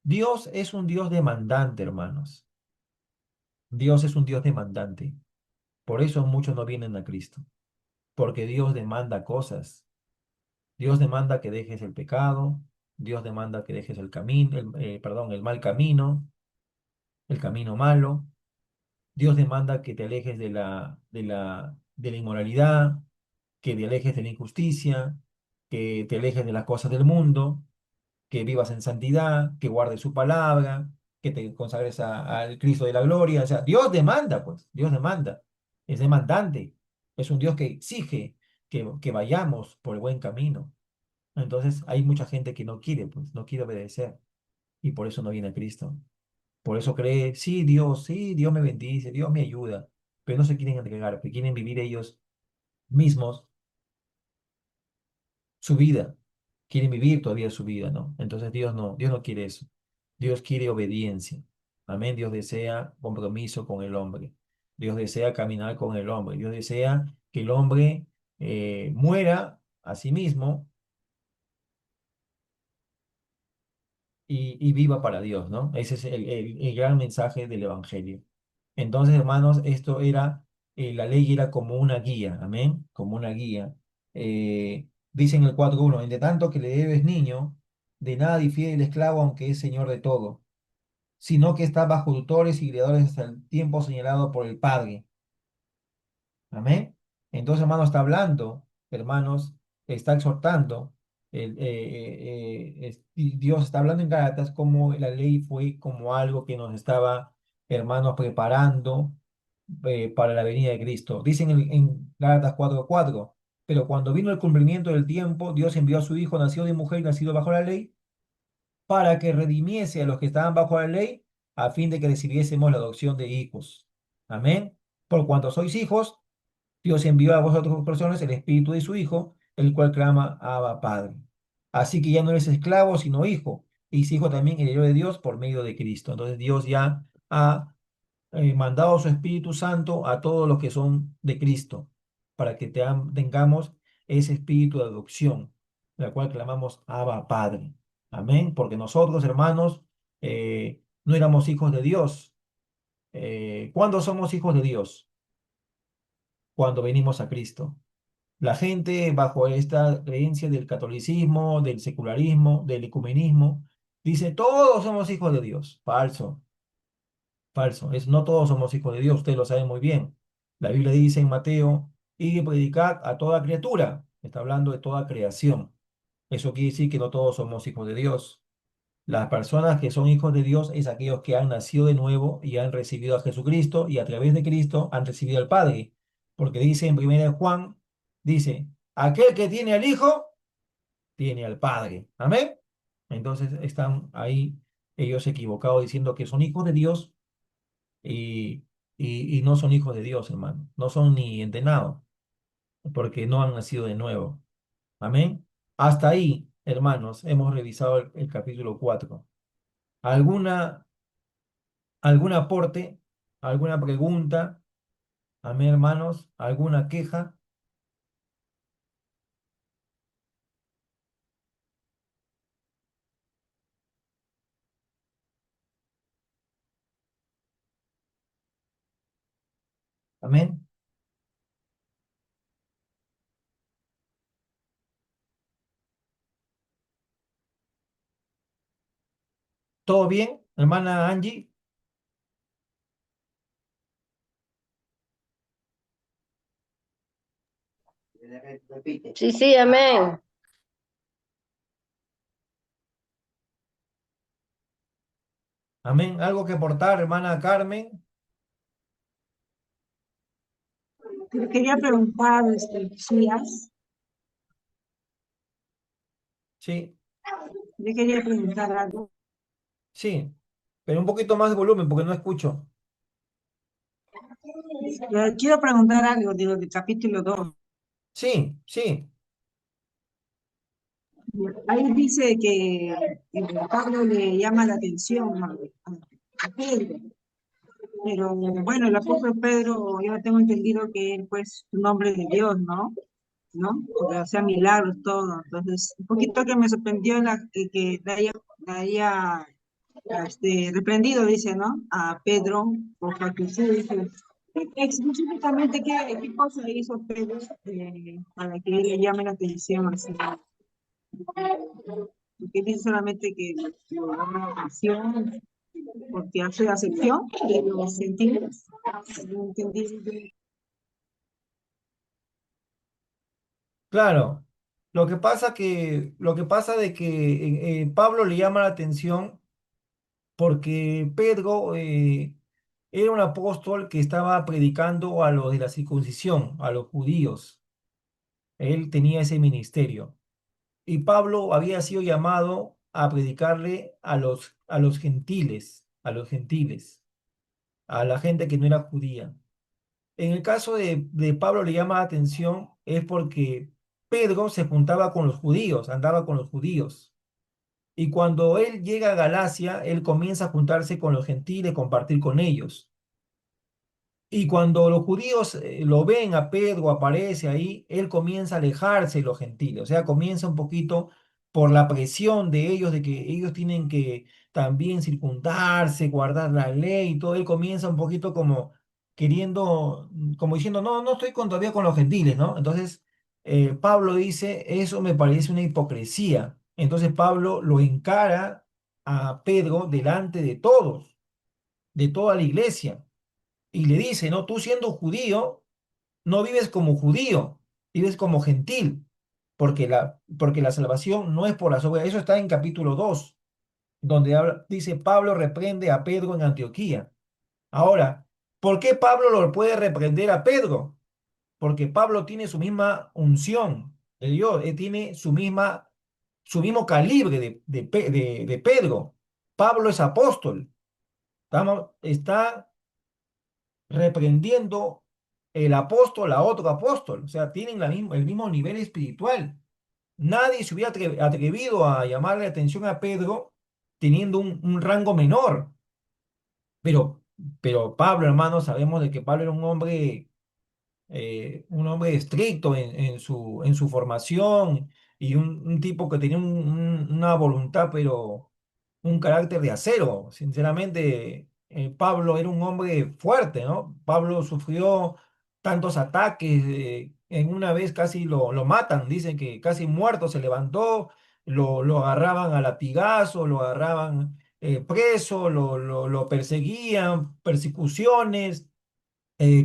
Dios es un Dios demandante, hermanos. Dios es un Dios demandante. Por eso muchos no vienen a Cristo, porque Dios demanda cosas. Dios demanda que dejes el pecado, Dios demanda que dejes el camino, perdón, el mal camino, el camino malo. Dios demanda que te alejes de la inmoralidad, que te alejes de la injusticia, que te alejes de las cosas del mundo, que vivas en santidad, que guardes su palabra, que te consagres al Cristo de la gloria. O sea, Dios demanda, pues, Dios demanda. Es demandante. Es un Dios que exige que vayamos por el buen camino. Entonces hay mucha gente que no quiere, pues, no quiere obedecer y por eso no viene a Cristo. Por eso cree, sí, Dios me bendice, Dios me ayuda, pero no se quieren entregar, porque quieren vivir ellos mismos su vida, quieren vivir todavía su vida, ¿no? Entonces Dios no quiere eso. Dios quiere obediencia. Amén. Dios desea compromiso con el hombre. Dios desea caminar con el hombre. Dios desea que el hombre muera a sí mismo y viva para Dios, ¿no? Ese es el gran mensaje del Evangelio. Entonces, hermanos, esto era, la ley era como una guía, amén, como una guía. Dice en el 4:1, entre tanto que le debes niño, de nada difiere el esclavo, aunque es señor de todo, sino que está bajo tutores y criadores hasta el tiempo señalado por el Padre. Amén. Entonces, hermanos, está hablando, hermanos, está exhortando. Y Dios está hablando en Gálatas como la ley fue como algo que nos estaba, hermanos, preparando para la venida de Cristo. Dicen en Gálatas 4:4, pero cuando vino el cumplimiento del tiempo, Dios envió a su Hijo, nacido de mujer y nacido bajo la ley, para que redimiese a los que estaban bajo la ley, a fin de que recibiésemos la adopción de hijos. Amén. Por cuanto sois hijos, Dios envió a vosotros personas el Espíritu de su Hijo, el cual clama Abba Padre. Así que ya no eres esclavo, sino hijo. Y si hijo también heredero de Dios por medio de Cristo. Entonces Dios ya ha mandado su Espíritu Santo a todos los que son de Cristo, para que tengamos ese espíritu de adopción, la cual clamamos Abba Padre. Amén. Porque nosotros, hermanos, no éramos hijos de Dios. ¿Cuándo somos hijos de Dios? Cuando venimos a Cristo. La gente bajo esta creencia del catolicismo, del secularismo, del ecumenismo, dice, todos somos hijos de Dios. Falso, falso. No todos somos hijos de Dios, usted lo sabe muy bien. La Biblia dice en Mateo, y predicad a toda criatura. Está hablando de toda creación. Eso quiere decir que no todos somos hijos de Dios. Las personas que son hijos de Dios es aquellos que han nacido de nuevo y han recibido a Jesucristo y a través de Cristo han recibido al Padre. Porque dice en 1 Juan, dice, aquel que tiene al Hijo, tiene al Padre. Amén. Entonces están ahí ellos equivocados diciendo que son hijos de Dios y, y no son hijos de Dios, hermano. No son ni entrenados porque no han nacido de nuevo. Amén. Hasta ahí, hermanos, hemos revisado el capítulo 4. ¿Alguna, algún aporte ¿Alguna pregunta? Amén, hermanos. ¿Alguna queja? Amén. ¿Todo bien, hermana Angie? Sí, sí, amén. Amén. ¿Algo que aportar, hermana Carmen? Le quería preguntar, Lucías, Sí, le quería preguntar algo. sí. Pero un poquito más de volumen porque no escucho. Quiero preguntar algo, digo, del capítulo 2. Sí, sí. Ahí dice que Pablo le llama la atención a Pedro, pero bueno, el apóstol Pedro, yo tengo entendido que él, pues, un hombre de Dios, ¿no? ¿No? Porque hacía milagros, todo. Entonces, un poquito que me sorprendió que le haya reprendido, dice, ¿no? A Pedro por su actitud, dice. Específicamente, ¿qué cosa hizo Pedro para que él le llame la atención así? Porque dice solamente que lo llama la atención porque hace acepción de los sentidos. No entendí. Claro. Lo que pasa de que Pablo le llama la atención porque Pedro era un apóstol que estaba predicando a los de la circuncisión, a los judíos. Él tenía ese ministerio. Y Pablo había sido llamado a predicarle a los gentiles, a la gente que no era judía. En el caso de Pablo le llama la atención es porque Pedro se juntaba con los judíos, andaba con los judíos. Y cuando él llega a Galacia, él comienza a juntarse con los gentiles, compartir con ellos. Y cuando los judíos lo ven a Pedro, aparece ahí, él comienza a alejarse de los gentiles, o sea, comienza un poquito por la presión de ellos, de que ellos tienen que también circundarse, guardar la ley y todo, él comienza un poquito como queriendo, como diciendo, no, no estoy todavía con los gentiles, ¿no? Entonces, Pablo dice, eso me parece una hipocresía. Entonces Pablo lo encara a Pedro delante de todos, de toda la iglesia y le dice, no, tú siendo judío, no vives como judío, vives como gentil, porque la salvación no es por las obras. Eso está en capítulo 2 donde dice Pablo reprende a Pedro en Antioquía. Ahora, ¿por qué Pablo lo puede reprender a Pedro? Porque Pablo tiene su misma unción de Dios, él tiene su mismo calibre de Pedro. Pablo es apóstol, está reprendiendo el apóstol a otro apóstol. O sea, tienen el mismo nivel espiritual. Nadie se hubiera atrevido a llamarle la atención a Pedro teniendo un rango menor. Pero, pero Pablo, hermano, sabemos de que Pablo era un hombre estricto en su formación y un tipo que tenía una voluntad, pero un carácter de acero. Sinceramente, Pablo era un hombre fuerte, ¿no? Pablo sufrió tantos ataques, en una vez casi lo matan, dicen que casi muerto se levantó, lo agarraban a latigazo, lo agarraban preso, lo perseguían, persecuciones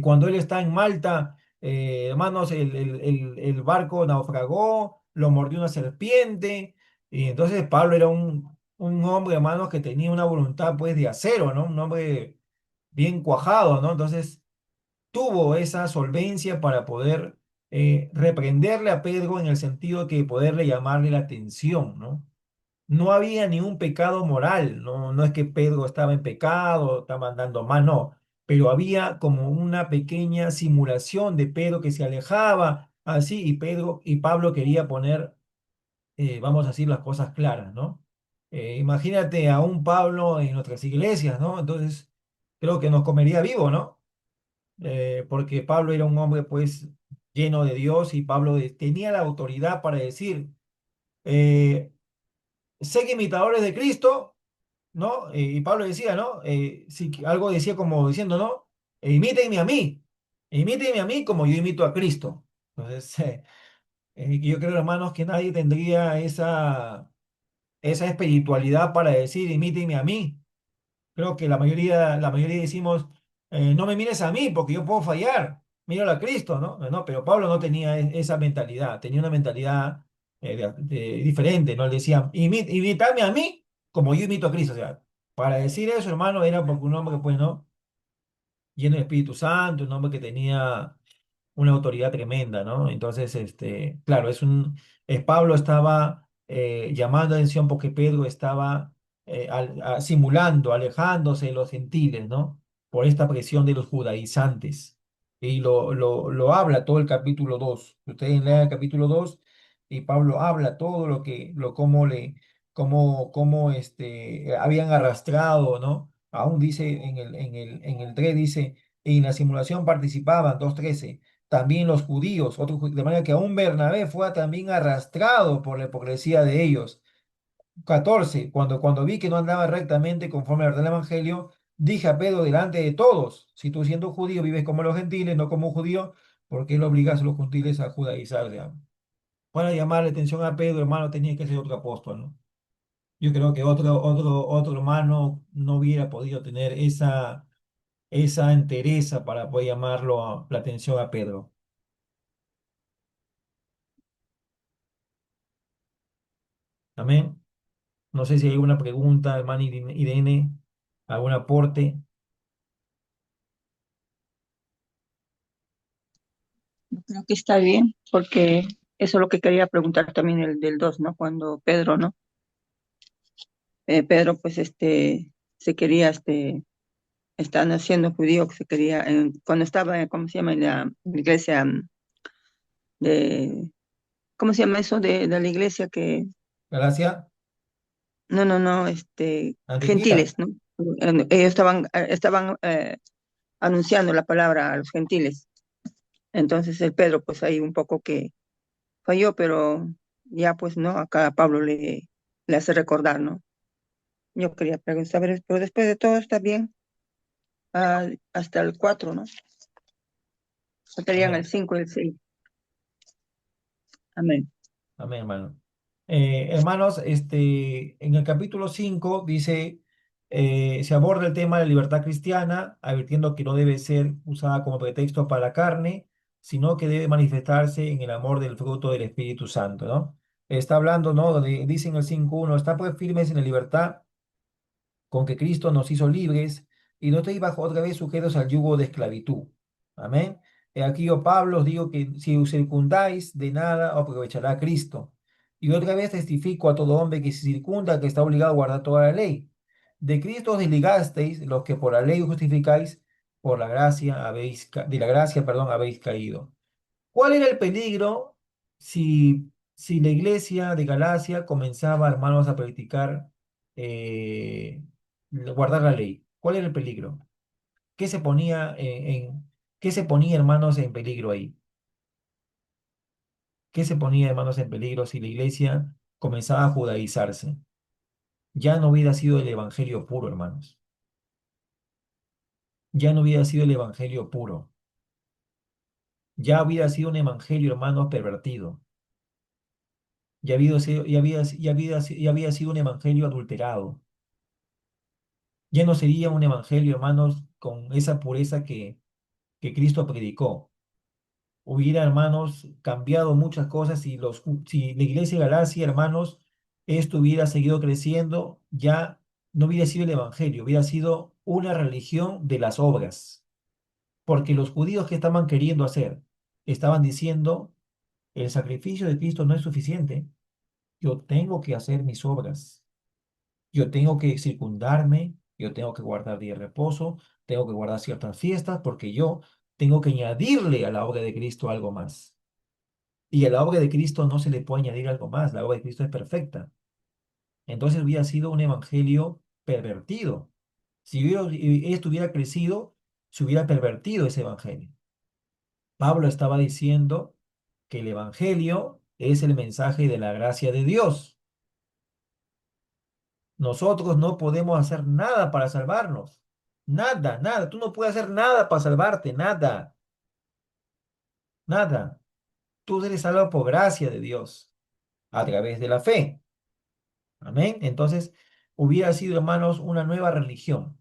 cuando él está en Malta, hermanos, el barco naufragó, lo mordió una serpiente, y entonces Pablo era un hombre, hermanos, que tenía una voluntad pues de acero, ¿no? Un hombre bien cuajado, ¿no? Entonces tuvo esa solvencia para poder reprenderle a Pedro en el sentido que poderle llamarle la atención, ¿no? No había ni un pecado moral, no, no es que Pedro estaba en pecado, estaba andando mal, no, pero había como una pequeña simulación de Pedro que se alejaba, así, y Pedro y Pablo quería poner, vamos a decir, las cosas claras, ¿no? Imagínate a un Pablo en nuestras iglesias, ¿no? Entonces, creo que nos comería vivo, ¿no? Porque Pablo era un hombre pues lleno de Dios y Pablo tenía la autoridad para decir, eh, sé que imitadores de Cristo, ¿no? Y Pablo decía, ¿no? Sí, algo decía como diciendo, ¿no? Imítenme a mí como yo imito a Cristo. Entonces, yo creo, hermanos, que nadie tendría esa espiritualidad para decir, imítenme a mí. Creo que la mayoría decimos, no me mires a mí porque yo puedo fallar, míralo a Cristo, ¿no? No, pero Pablo no tenía esa mentalidad, tenía una mentalidad diferente, ¿no? Él decía, imitadme a mí como yo imito a Cristo. O sea, para decir eso, hermano, era porque un hombre, pues, ¿no? Lleno de Espíritu Santo, un hombre que tenía una autoridad tremenda, ¿no? Entonces, claro, Pablo estaba llamando la atención porque Pedro estaba simulando, alejándose de los gentiles, ¿no? Por esta presión de los judaizantes. Y lo habla todo el capítulo 2. Ustedes lean el capítulo 2 y Pablo habla todo cómo habían arrastrado, ¿no? Aún dice en el 3 dice, en la simulación participaban, 2:13 también los judíos, de manera que aún Bernabé fue también arrastrado por la hipocresía de ellos. 14, cuando vi que no andaba rectamente conforme al Evangelio, dije a Pedro delante de todos, si tú siendo judío vives como los gentiles, no como judío, ¿por qué lo obligas a los gentiles a judaizar? Ya? Para llamar la atención a Pedro, hermano, tenía que ser otro apóstol, ¿no? Yo creo que otro hermano no hubiera podido tener esa entereza para poder llamarlo la atención a Pedro. Amén. No sé si hay alguna pregunta, hermano Irene, algún aporte. Yo creo que está bien, porque eso es lo que quería preguntar también el del 2, ¿no? Cuando Pedro, ¿no? Pedro, pues, se quería, está naciendo judío, que se quería, cuando estaba, ¿cómo se llama? En la iglesia de, ¿cómo se llama eso? De la iglesia que, Gracias. no, no, no, Antioquía. gentiles, ¿no? Ellos estaban anunciando la palabra a los gentiles. Entonces el Pedro, pues ahí un poco que falló, pero ya pues no, acá Pablo le hace recordar, ¿no? Yo quería preguntar, pero después de todo está bien, hasta el 4, ¿no? Faltarían el Amén. 5 y el 6. Amén. Amén, hermano. Hermanos, en el capítulo 5 dice, se aborda el tema de la libertad cristiana, advirtiendo que no debe ser usada como pretexto para la carne, sino que debe manifestarse en el amor del fruto del Espíritu Santo, ¿no? Está hablando, ¿no? Dice en el 5:1, está pues firmes en la libertad con que Cristo nos hizo libres y no estéis bajo otra vez sujetos al yugo de esclavitud. Amén. Aquí yo, Pablo, os digo que si os circundáis, de nada aprovechará Cristo. Y otra vez testifico a todo hombre que se circunda, que está obligado a guardar toda la ley. De Cristo os desligasteis, los que por la ley os justificáis, por la gracia de la gracia, perdón, habéis caído. ¿Cuál era el peligro si la iglesia de Galacia comenzaba, hermanos, a practicar, eh, guardar la ley? ¿Cuál era el peligro? ¿Qué se ponía qué se ponía, hermanos, en peligro ahí? ¿Qué se ponía, hermanos, en peligro si la iglesia comenzaba a judaizarse? Ya no hubiera sido el evangelio puro, hermanos. Ya no hubiera sido el evangelio puro. Ya hubiera sido un evangelio, hermanos, pervertido. Ya había sido un evangelio adulterado. Ya no sería un evangelio, hermanos, con esa pureza que Cristo predicó. Hubiera, hermanos, cambiado muchas cosas si la iglesia de Galacia, hermanos, esto hubiera seguido creciendo, ya no hubiera sido el evangelio, hubiera sido una religión de las obras. Porque los judíos que estaban queriendo hacer, estaban diciendo, el sacrificio de Cristo no es suficiente, yo tengo que hacer mis obras. Yo tengo que circundarme, yo tengo que guardar día de reposo, tengo que guardar ciertas fiestas porque yo tengo que añadirle a la obra de Cristo algo más. Y a la obra de Cristo no se le puede añadir algo más, la obra de Cristo es perfecta. Entonces hubiera sido un evangelio pervertido esto hubiera crecido, se hubiera pervertido ese evangelio. Pablo estaba diciendo que el evangelio es el mensaje de la gracia de Dios. Nosotros no podemos hacer nada para salvarnos. Nada, nada. Tú no puedes hacer nada para salvarte, nada, nada. Tú eres salvo por gracia de Dios, a través de la fe. Amén. Entonces, hubiera sido, hermanos, una nueva religión,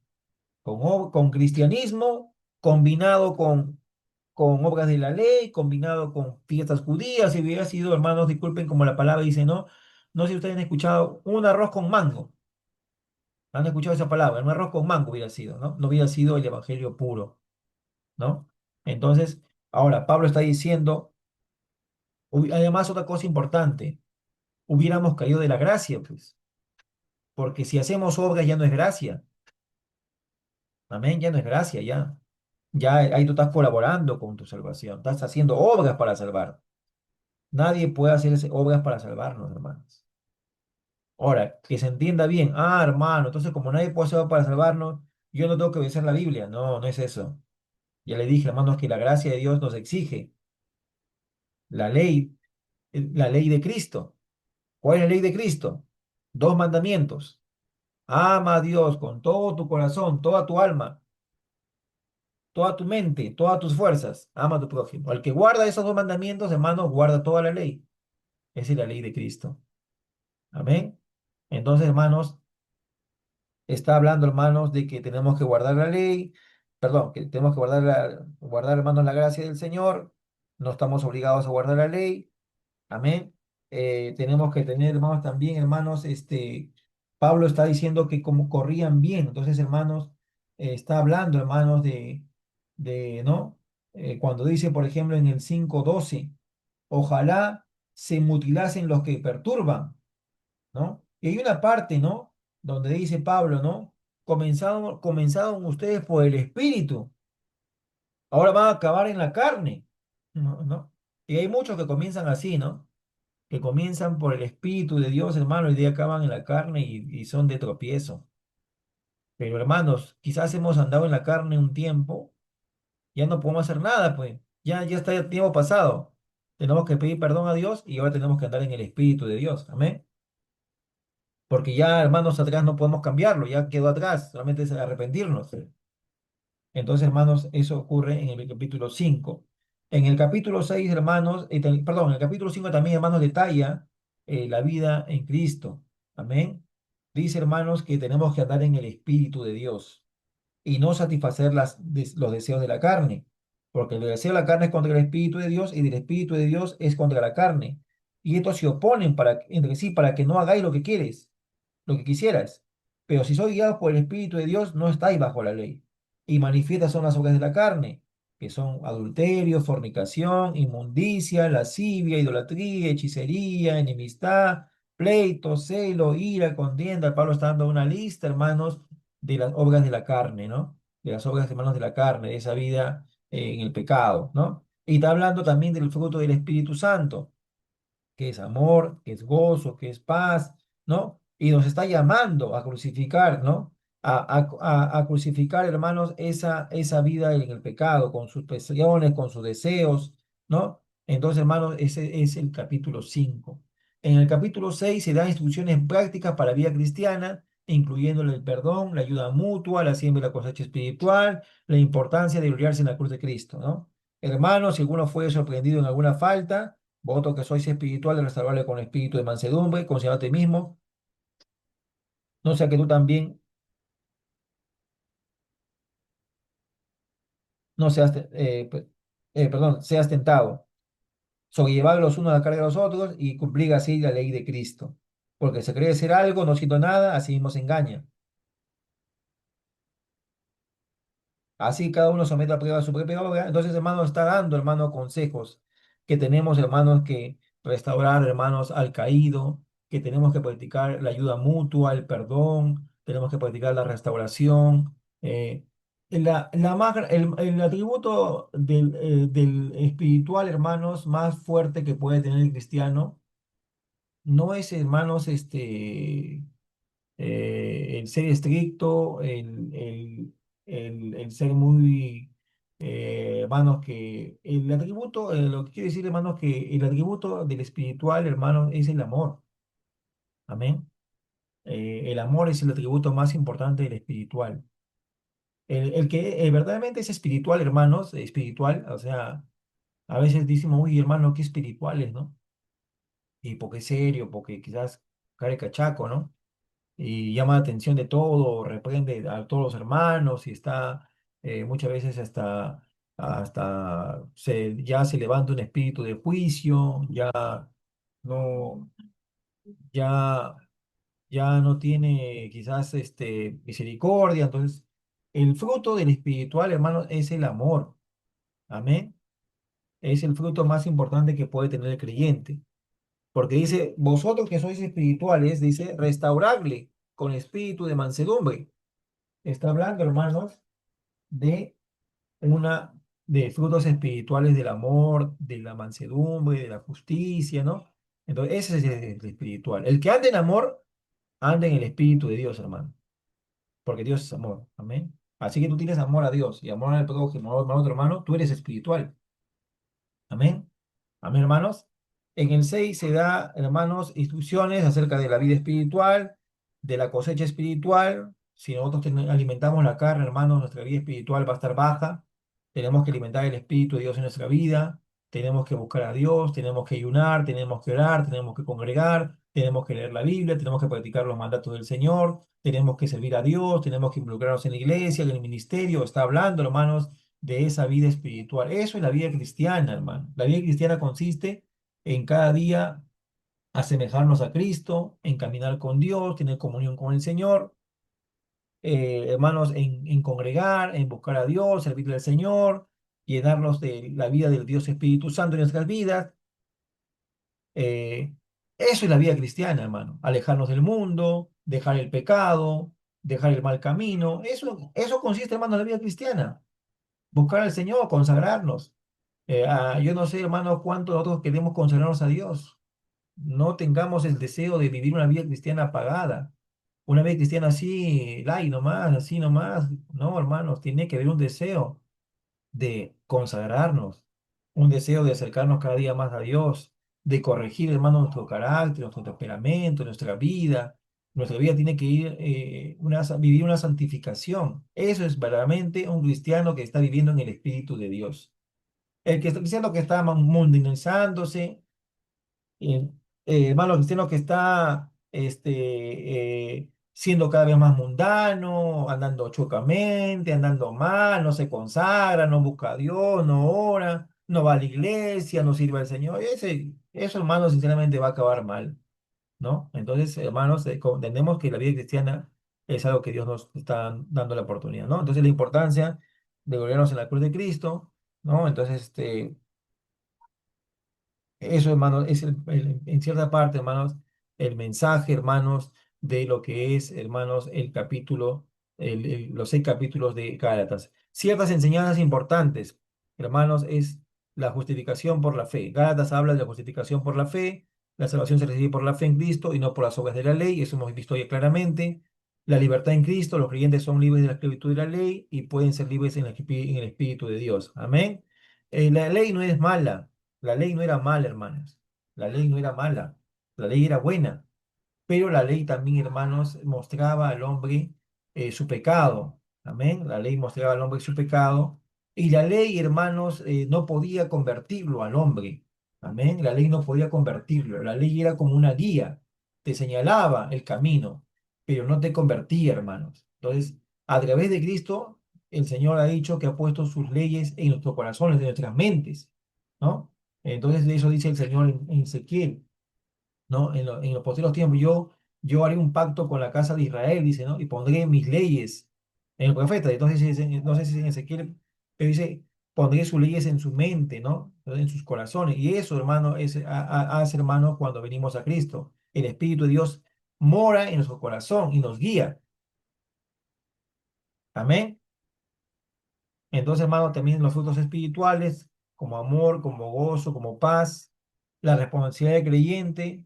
con cristianismo combinado con obras de la ley, combinado con fiestas judías, y hubiera sido, hermanos, disculpen como la palabra dice, ¿no? No sé si ustedes han escuchado un arroz con mango. ¿Han escuchado esa palabra? Un arroz con mango hubiera sido, ¿no? No hubiera sido el evangelio puro, ¿no? Entonces, ahora Pablo está diciendo, además otra cosa importante, hubiéramos caído de la gracia, pues, porque si hacemos obras ya no es gracia, amén, ya no es gracia, ya. Ya ahí tú estás colaborando con tu salvación, estás haciendo obras para salvar. Nadie puede hacer obras para salvarnos, hermanos. Ahora, que se entienda bien, hermano, entonces como nadie puede hacer obras para salvarnos, yo no tengo que obedecer la Biblia. No, no es eso. Ya le dije, hermanos, que la gracia de Dios nos exige la ley, la ley de Cristo. ¿Cuál es la ley de Cristo? Dos mandamientos. Ama a Dios con todo tu corazón, toda tu alma, toda tu mente, todas tus fuerzas. Ama a tu prójimo. El que guarda esos dos mandamientos, hermanos, guarda toda la ley. Esa es la ley de Cristo. Amén. Entonces, hermanos, está hablando, hermanos, de que tenemos que guardar la ley, perdón, que tenemos que guardar, hermanos, la gracia del Señor. No estamos obligados a guardar la ley. Amén. Tenemos que tener, hermanos, también, hermanos, Pablo está diciendo que como corrían bien. Entonces, hermanos, está hablando, hermanos, ¿no? Cuando dice, por ejemplo, en el 5:12, ojalá se mutilasen los que perturban, ¿no? Y hay una parte, ¿no? Donde dice Pablo, ¿no? Comenzaron ustedes por el Espíritu, ahora van a acabar en la carne, ¿no? ¿No? Y hay muchos que comienzan así, ¿no? Que comienzan por el Espíritu de Dios, hermano, y de ahí acaban en la carne y son de tropiezo. Pero hermanos, quizás hemos andado en la carne un tiempo, ya no podemos hacer nada, pues, ya está el tiempo pasado. Tenemos que pedir perdón a Dios y ahora tenemos que andar en el Espíritu de Dios, amén. Porque ya, hermanos, atrás no podemos cambiarlo, ya quedó atrás, solamente es arrepentirnos. Entonces, hermanos, eso ocurre en el capítulo 5. En el capítulo 6, hermanos, perdón, en el capítulo 5 también, hermanos, detalla la vida en Cristo. Amén. Dice, hermanos, que tenemos que andar en el Espíritu de Dios y no satisfacer los deseos de la carne, porque el deseo de la carne es contra el Espíritu de Dios y el Espíritu de Dios es contra la carne. Y estos se oponen entre sí para que no hagáis lo que quisieras. Pero si sois guiados por el Espíritu de Dios, no estáis bajo la ley. Y manifiestas son las obras de la carne, que son adulterio, fornicación, inmundicia, lascivia, idolatría, hechicería, enemistad, pleito, celo, ira, contienda. Pablo está dando una lista, hermanos, de las obras de la carne, ¿no? De las obras, hermanos, de la carne, de esa vida en el pecado, ¿no? Y está hablando también del fruto del Espíritu Santo, que es amor, que es gozo, que es paz, ¿no? Y nos está llamando a crucificar, ¿no? A crucificar, hermanos, esa vida en el pecado, con sus pasiones, con sus deseos, ¿no? Entonces, hermanos, ese es el capítulo 5. En el capítulo 6 se dan instrucciones prácticas para la vida cristiana, incluyendo el perdón, la ayuda mutua, la siembra y la cosecha espiritual, la importancia de gloriarse en la cruz de Cristo, ¿no? Hermanos, si alguno fue sorprendido en alguna falta, voto que sois espiritual, restaurable con espíritu de mansedumbre, considera a ti mismo, no sea que tú también no seas, perdón, seas tentado, sobrellevar los unos a la carga de los otros y cumplir así la ley de Cristo. Porque se cree ser algo, no siendo nada, así mismo se engaña. Así cada uno somete a prueba su propia obra. Entonces, hermano, está dando, hermano, consejos que tenemos, hermanos, que restaurar, hermanos, al caído, que tenemos que practicar la ayuda mutua, el perdón, tenemos que practicar la restauración. El atributo del espiritual, hermanos, más fuerte que puede tener el cristiano, no es, hermanos, el ser estricto, el ser muy, hermanos, que el atributo, lo que quiero decir, hermanos, que el atributo del espiritual, hermanos, es el amor. Amén. El amor es el atributo más importante del espiritual. El que verdaderamente es espiritual, hermanos, espiritual, o sea, a veces decimos, uy, hermano, qué espirituales, ¿no? Y porque es serio, porque quizás care cachaco, ¿no? Y llama la atención de todo, reprende a todos los hermanos y está muchas veces hasta ya se levanta un espíritu de juicio, no, ya, ya no tiene quizás misericordia. Entonces, el fruto del espiritual, hermanos, es el amor. Amén. Es el fruto más importante que puede tener el creyente. Porque dice, vosotros que sois espirituales, dice, restauradle con espíritu de mansedumbre. Está hablando, hermanos, de una de frutos espirituales del amor, de la mansedumbre, de la justicia, ¿no? Entonces, ese es el espiritual. El que anda en amor, anda en el espíritu de Dios, hermano, porque Dios es amor. Amén. Así que tú tienes amor a Dios y amor al prójimo, amor a otro hermano, tú eres espiritual. Amén. Amén, hermanos. En el 6 se da, hermanos, instrucciones acerca de la vida espiritual, de la cosecha espiritual. Si nosotros alimentamos la carne, hermanos, nuestra vida espiritual va a estar baja. Tenemos que alimentar el Espíritu de Dios en nuestra vida. Tenemos que buscar a Dios, tenemos que ayunar, tenemos que orar, tenemos que congregar, tenemos que leer la Biblia, tenemos que practicar los mandatos del Señor, tenemos que servir a Dios, tenemos que involucrarnos en la iglesia, en el ministerio. Está hablando, hermanos, de esa vida espiritual. Eso es la vida cristiana, hermano. La vida cristiana consiste en cada día asemejarnos a Cristo, en caminar con Dios, tener comunión con el Señor, hermanos, en congregar, en buscar a Dios, servirle al Señor, llenarnos de la vida del Dios Espíritu Santo en nuestras vidas. Eh, Eso es la vida cristiana, hermano. Alejarnos del mundo, dejar el pecado, dejar el mal camino. Eso consiste, hermano, en la vida cristiana. Buscar al Señor, consagrarnos. Yo no sé, hermano, cuánto nosotros queremos consagrarnos a Dios. No tengamos el deseo de vivir una vida cristiana apagada. Una vida cristiana así, light nomás, así nomás. No, hermanos, tiene que haber un deseo de consagrarnos, un deseo de acercarnos cada día más a Dios, de corregir, hermano, nuestro carácter, nuestro temperamento, nuestra vida. Nuestra vida tiene que ir, vivir una santificación. Eso es verdaderamente un cristiano que está viviendo en el Espíritu de Dios. El que está diciendo que está mundanizándose, eh, hermano cristiano que está siendo cada vez más mundano, andando chocamente, andando mal, no se consagra, no busca a Dios, no ora, no va a la iglesia, no sirve al Señor. Eso, hermano, sinceramente va a acabar mal, ¿no? Entonces, hermanos, entendemos que la vida cristiana es algo que Dios nos está dando la oportunidad, ¿no? Entonces, la importancia de gloriarnos en la cruz de Cristo, ¿no? Entonces, eso, hermanos, es en cierta parte, hermanos, el mensaje, hermanos, de lo que es, hermanos, el capítulo, los 6 capítulos de Gálatas. Ciertas enseñanzas importantes, hermanos, es la justificación por la fe. Gálatas habla de la justificación por la fe, la salvación se recibe por la fe en Cristo y no por las obras de la ley, eso hemos visto ya claramente. La libertad en Cristo, los creyentes son libres de la esclavitud de la ley y pueden ser libres en el Espíritu de Dios. Amén. La ley no es mala. La ley no era mala, hermanos. La ley no era mala. La ley era buena. Pero la ley también, hermanos, mostraba al hombre su pecado. Amén. La ley mostraba al hombre su pecado. Y la ley, hermanos, no podía convertirlo al hombre. Amén. La ley no podía convertirlo. La ley era como una guía. Te señalaba el camino, pero no te convertía, hermanos. Entonces, a través de Cristo, el Señor ha dicho que ha puesto sus leyes en nuestros corazones, en nuestras mentes, ¿no? Entonces, de eso dice el Señor en Ezequiel, ¿no? En los posteriores tiempos, yo haré un pacto con la casa de Israel, dice, ¿no? Y pondré mis leyes en el profeta. Entonces, no sé si es en Ezequiel, pero dice, pondré sus leyes en su mente, ¿no? En sus corazones. Y eso, hermano, hace, hermano, cuando venimos a Cristo. El Espíritu de Dios mora en nuestro corazón y nos guía. Amén. Entonces, hermano, también los frutos espirituales, como amor, como gozo, como paz, la responsabilidad del creyente.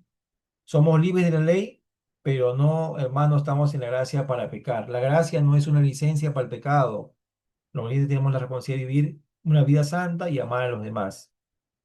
Somos libres de la ley, pero no, hermano, estamos en la gracia para pecar. La gracia no es una licencia para el pecado. Los creyentes tenemos la responsabilidad de vivir una vida santa y amar a los demás.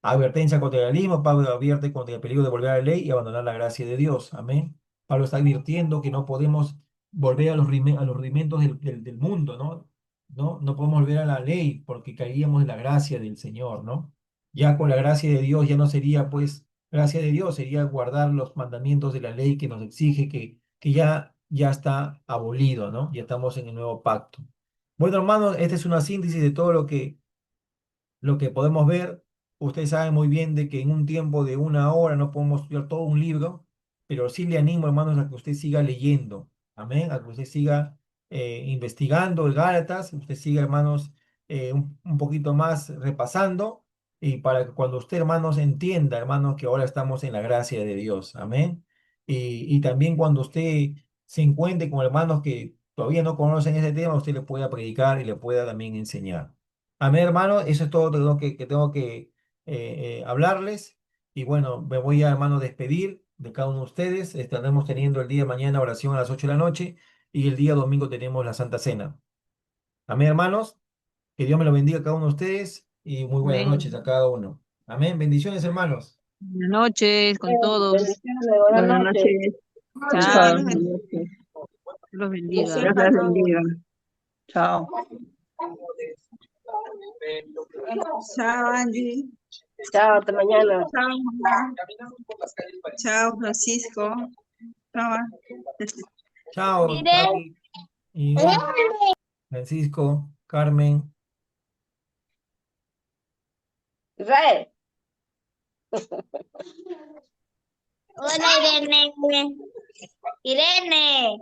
Advertencia contra el legalismo, Pablo advierte contra el peligro de volver a la ley y abandonar la gracia de Dios. Amén. Pablo está advirtiendo que no podemos volver a a los rudimentos del mundo, ¿no? ¿No? No podemos volver a la ley porque caeríamos en la gracia del Señor, ¿no? Ya con la gracia de Dios ya no sería, pues, gracia de Dios, sería guardar los mandamientos de la ley que nos exige que ya está abolido, ¿no? Ya estamos en el nuevo pacto. Bueno, hermanos, esta es una síntesis de todo lo que podemos ver. Ustedes saben muy bien de que en un tiempo de una hora no podemos estudiar todo un libro, pero sí le animo, hermanos, a que usted siga leyendo. Amén. A que usted siga investigando el Gálatas, usted siga, hermanos, un poquito más repasando, y para que cuando usted, hermanos, entienda, hermanos, que ahora estamos en la gracia de Dios. Amén. Y también cuando usted se encuentre con hermanos que todavía no conocen ese tema, usted le pueda predicar y le pueda también enseñar. Amén, hermano, eso es todo que tengo que hablarles. Y bueno, me voy a, hermano, despedir de cada uno de ustedes. Estaremos teniendo el día de mañana oración a las 8 de la noche y el día domingo tenemos la Santa Cena. Amén, hermanos, que Dios me lo bendiga a cada uno de ustedes y muy buenas noches Amén. a cada uno. Amén, bendiciones, hermanos. Buenas noches con todos. Bendiciones, buenas Buenas noches. noches. Chao. Noches, Dios Noches. los bendiga. bendiciones Dios para les todos. bendiga. Chao. Chao, Angie. Chao, hasta mañana. Chao, mamá. Chao, Francisco. Chao. Chao, Tati y Francisco, Carmen. Israel. Hola, Irene. Irene.